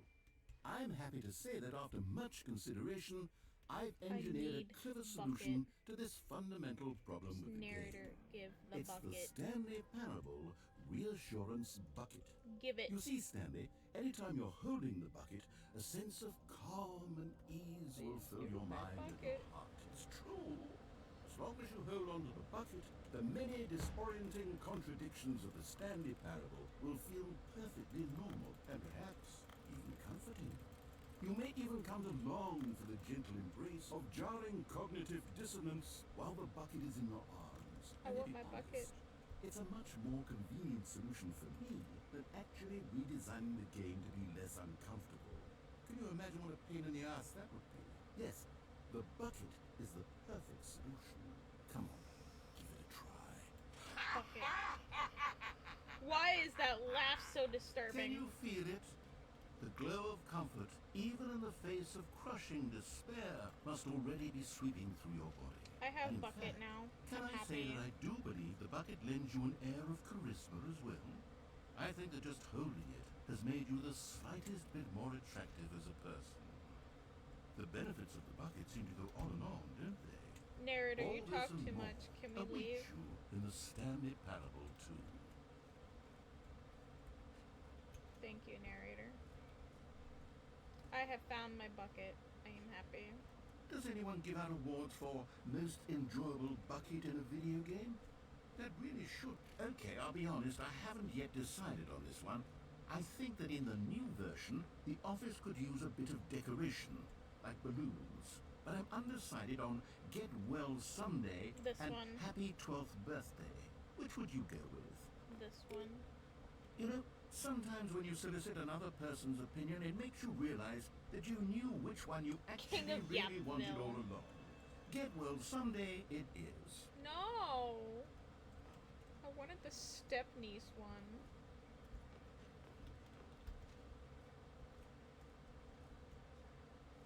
I'm happy to say that after much consideration, I've engineered need a clever bucket. solution to this fundamental problem with the Narrator, game. give the It's the bucket. Stanley Parable Reassurance Bucket. Give it. You see, Stanley, anytime you're holding the bucket, a sense of calm and ease will Please fill give your me my mind and bucket. your heart. It's true. As long as you hold on to the bucket, the many disorienting contradictions of the Stanley Parable will feel perfectly normal and perhaps even comforting. You may even come to long for the gentle embrace of jarring cognitive dissonance while the bucket is in your arms. I And to want be my bucket. honest, it's a much more convenient solution for me than actually redesigning the game to be less uncomfortable. Can you imagine what a pain in the ass that would be? Yes, the bucket is the perfect solution. Come on, give it a try. Bucket. Why is that laugh so Can disturbing? you feel it? The glow of comfort, even in the face of crushing despair, must already be sweeping through your body. I have And in bucket fact, now. Can I'm I say happy. that I do believe the bucket lends you an air of charisma as well? I think that just holding it has made you the slightest bit more attractive as a person. The benefits of the bucket seem to go on and on, don't they? Narrator, All you this talk and too more much. Can we await leave? you in the Stanley Parable 2. Thank you, narrator. I have found my bucket. I am happy. Does anyone give out awards for most enjoyable bucket in a video game? That really should. Okay, I'll be honest, I haven't yet decided on this one. I think that in the new version, the office could use a bit of decoration, like balloons. But I'm undecided on Get Well Someday This and one. Happy 12th Birthday. Which would you go with? This one. You know, sometimes when you solicit another person's opinion, it makes you realize that you knew which one you actually King of really wanted Yapville. all along. Get Well Someday it is. No! I wanted the step-niece one.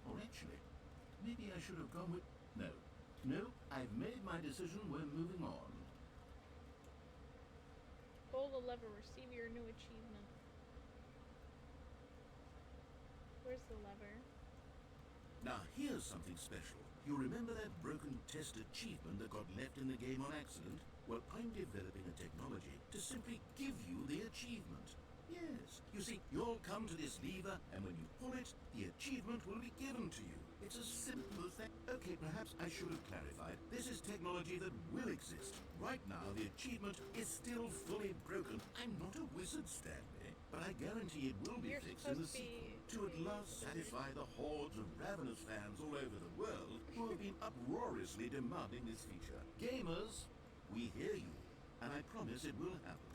Or actually, maybe I should have gone with... No. No, I've made my decision. We're moving on. Pull the lever. Receive your new achievement. Where's the lever? Now, here's something special. You remember that broken test achievement that got left in the game on accident? Well, I'm developing a technology to simply give you the achievement. Yes. You see, you'll come to this lever, and when you pull it, the achievement will be given to you. It's as simple as that. Okay, perhaps I should have clarified. This is technology that will exist. Right now, the achievement is still fully broken. I'm not a wizard, Stanley, but I guarantee it will be You're fixed in the supposed to be- sequel. To at last satisfy the hordes of ravenous fans all over the world who have been uproariously demanding this feature. Gamers, we hear you, and I promise it will happen.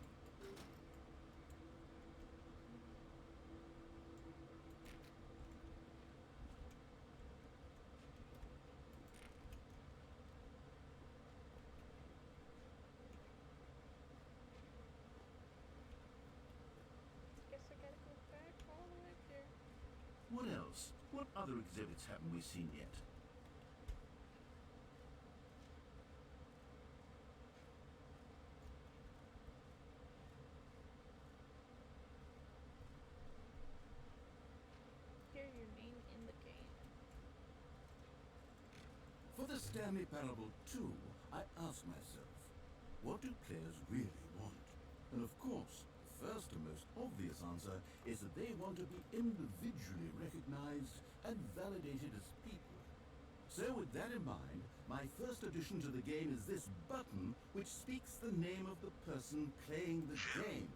Guess I gotta go back all the way up here. What else? What other exhibits haven't we seen yet? Stanley Parable 2, I asked myself, what do players really want? And of course, the first and most obvious answer is that they want to be individually recognized and validated as people. So with that in mind, my first addition to the game is this button which speaks the name of the person playing the game.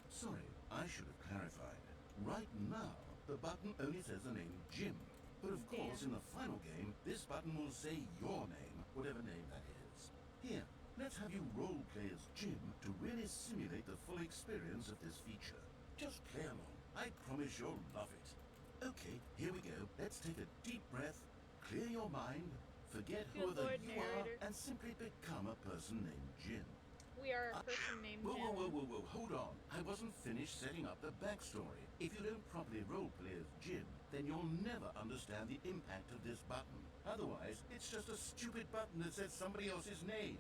Sorry, I should have clarified. Right now, the button only says the name Jim. But of course, in the final game, this button will say your name, whatever name that is. Here, let's have you role-play as Jim to really simulate the full experience of this feature. Just play along. I promise you'll love it. Okay, here we go. Let's take a deep breath, clear your mind, forget who Good Lord, you are, narrator. and simply become a person named Jim. We are a person named Whoa, Jim. whoa, hold on. I wasn't finished setting up the backstory. If you don't properly roleplay as Jim, then you'll never understand the impact of this button. Otherwise, it's just a stupid button that says somebody else's name.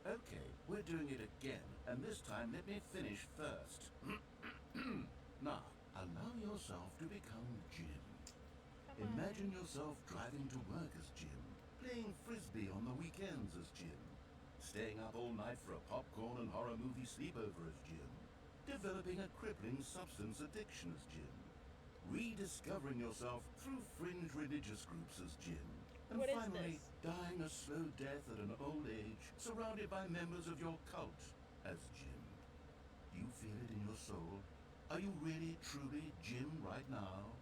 Okay, we're doing it again, and this time let me finish first. Now, allow yourself to become Jim. Come on. Imagine yourself driving to work as Jim, playing frisbee on the weekends as Jim, staying up all night for a popcorn and horror movie sleepover as Jim, developing a crippling substance addiction as Jim, rediscovering yourself through fringe religious groups as Jim, and What is finally this? dying a slow death at an old age, surrounded by members of your cult as Jim. Do you feel it in your soul? Are you really, truly Jim right now?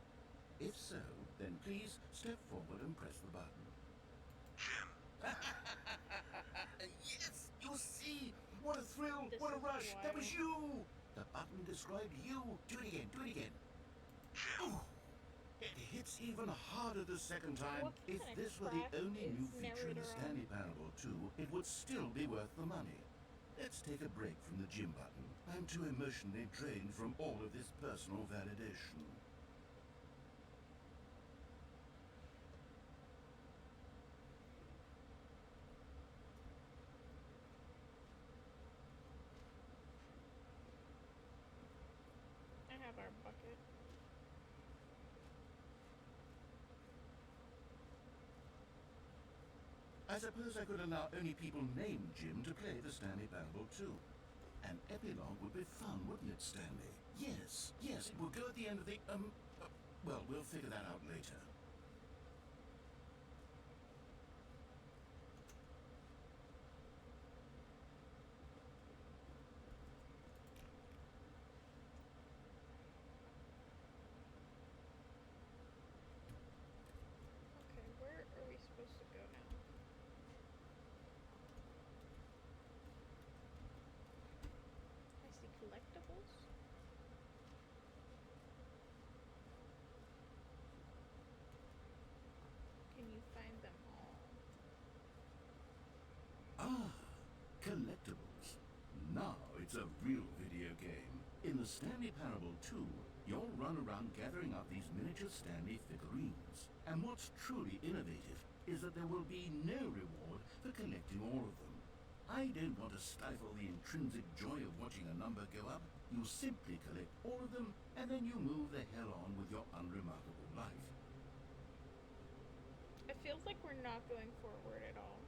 If so, then please step forward and press the button. Yes, you see! What a thrill! This What a is rush! That was wild. you! The button described you! Do it again, do it again! Ooh, it hits even harder the second time. What If kind of this were the crap only is new feature in the narrator on? Stanley Parable 2, it would still be worth the money. Let's take a break from the gym button. I'm too emotionally drained from all of this personal validation. I have our bucket. I suppose I could allow only people named Jim to play the Stanley Parable 2. An epilogue would be fun, wouldn't it, Stanley? Yes, it would go at the end of the, well, we'll figure that out later. Okay, where are we supposed to go now? I see collectibles. Can you find them all? Ah, collectibles. Now it's a real video game. In the Stanley Parable 2, you'll run around gathering up these miniature Stanley figurines. And what's truly innovative is that there will be no reward for collecting all of them. I don't want to stifle the intrinsic joy of watching a number go up. You simply collect all of them, and then you move the hell on with your unremarkable life. It feels like we're not going forward at all.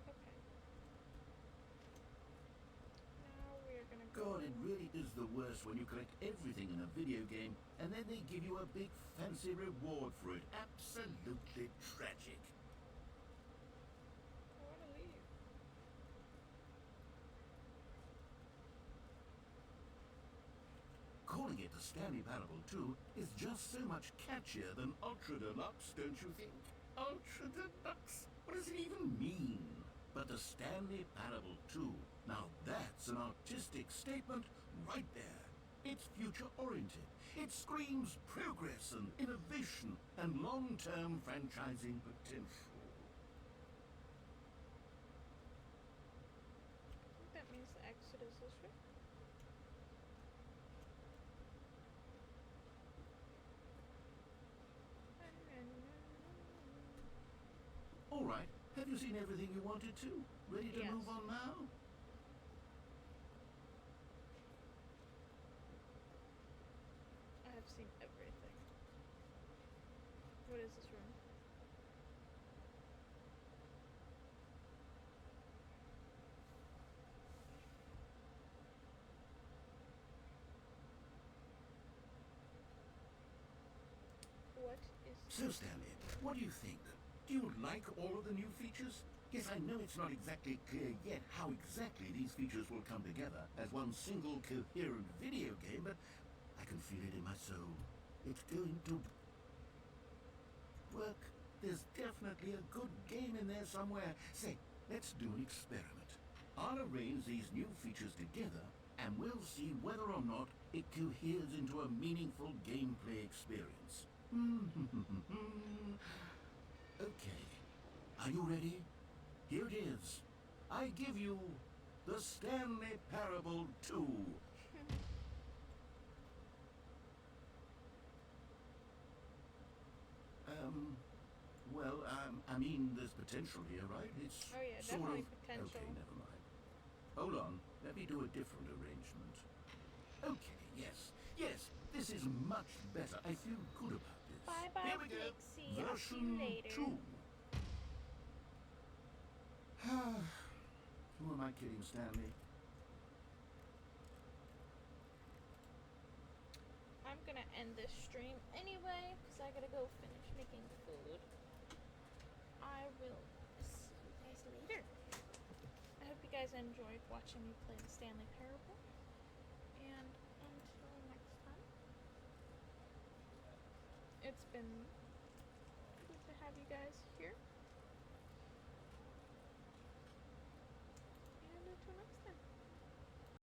Okay. Now we are gonna go. God, it really is the worst when you collect everything in a video game and then they give you a big fancy reward for it. Absolutely tragic. I wanna leave. Calling it the Stanley Parable 2 is just so much catchier than Ultra Deluxe, don't you think? Ultra Deluxe? What does it even mean? But the Stanley Parable 2, now that's an artistic statement right there. It's future-oriented. It screams progress and innovation and long-term franchising potential. I think that means the exit is this way. you seen everything you wanted to? Ready to Yes. move on now? I have seen everything. What is this room? What is So, Stanley, what do you think? Do you like all of the new features? Yes, I know it's not exactly clear yet how exactly these features will come together as one single coherent video game, but I can feel it in my soul. It's going to work. There's definitely a good game in there somewhere. Say, let's do an experiment. I'll arrange these new features together, and we'll see whether or not it coheres into a meaningful gameplay experience. Okay. Are you ready? Here it is. I give you the Stanley Parable 2. I mean, there's potential here, right? It's Oh, yeah, sort definitely of... potential. Okay, never mind. Hold on. Let me do a different arrangement. Okay, yes, this is much better. I feel good about this. Bye-bye, Here we go. Pixie. I'll see Version you later. 2. Who am I kidding, Stanley? I'm gonna end this stream anyway, because I gotta go finish making food. I will see you guys later. I hope you guys enjoyed watching me play the Stanley Parable. And until next time, it's been good to have you guys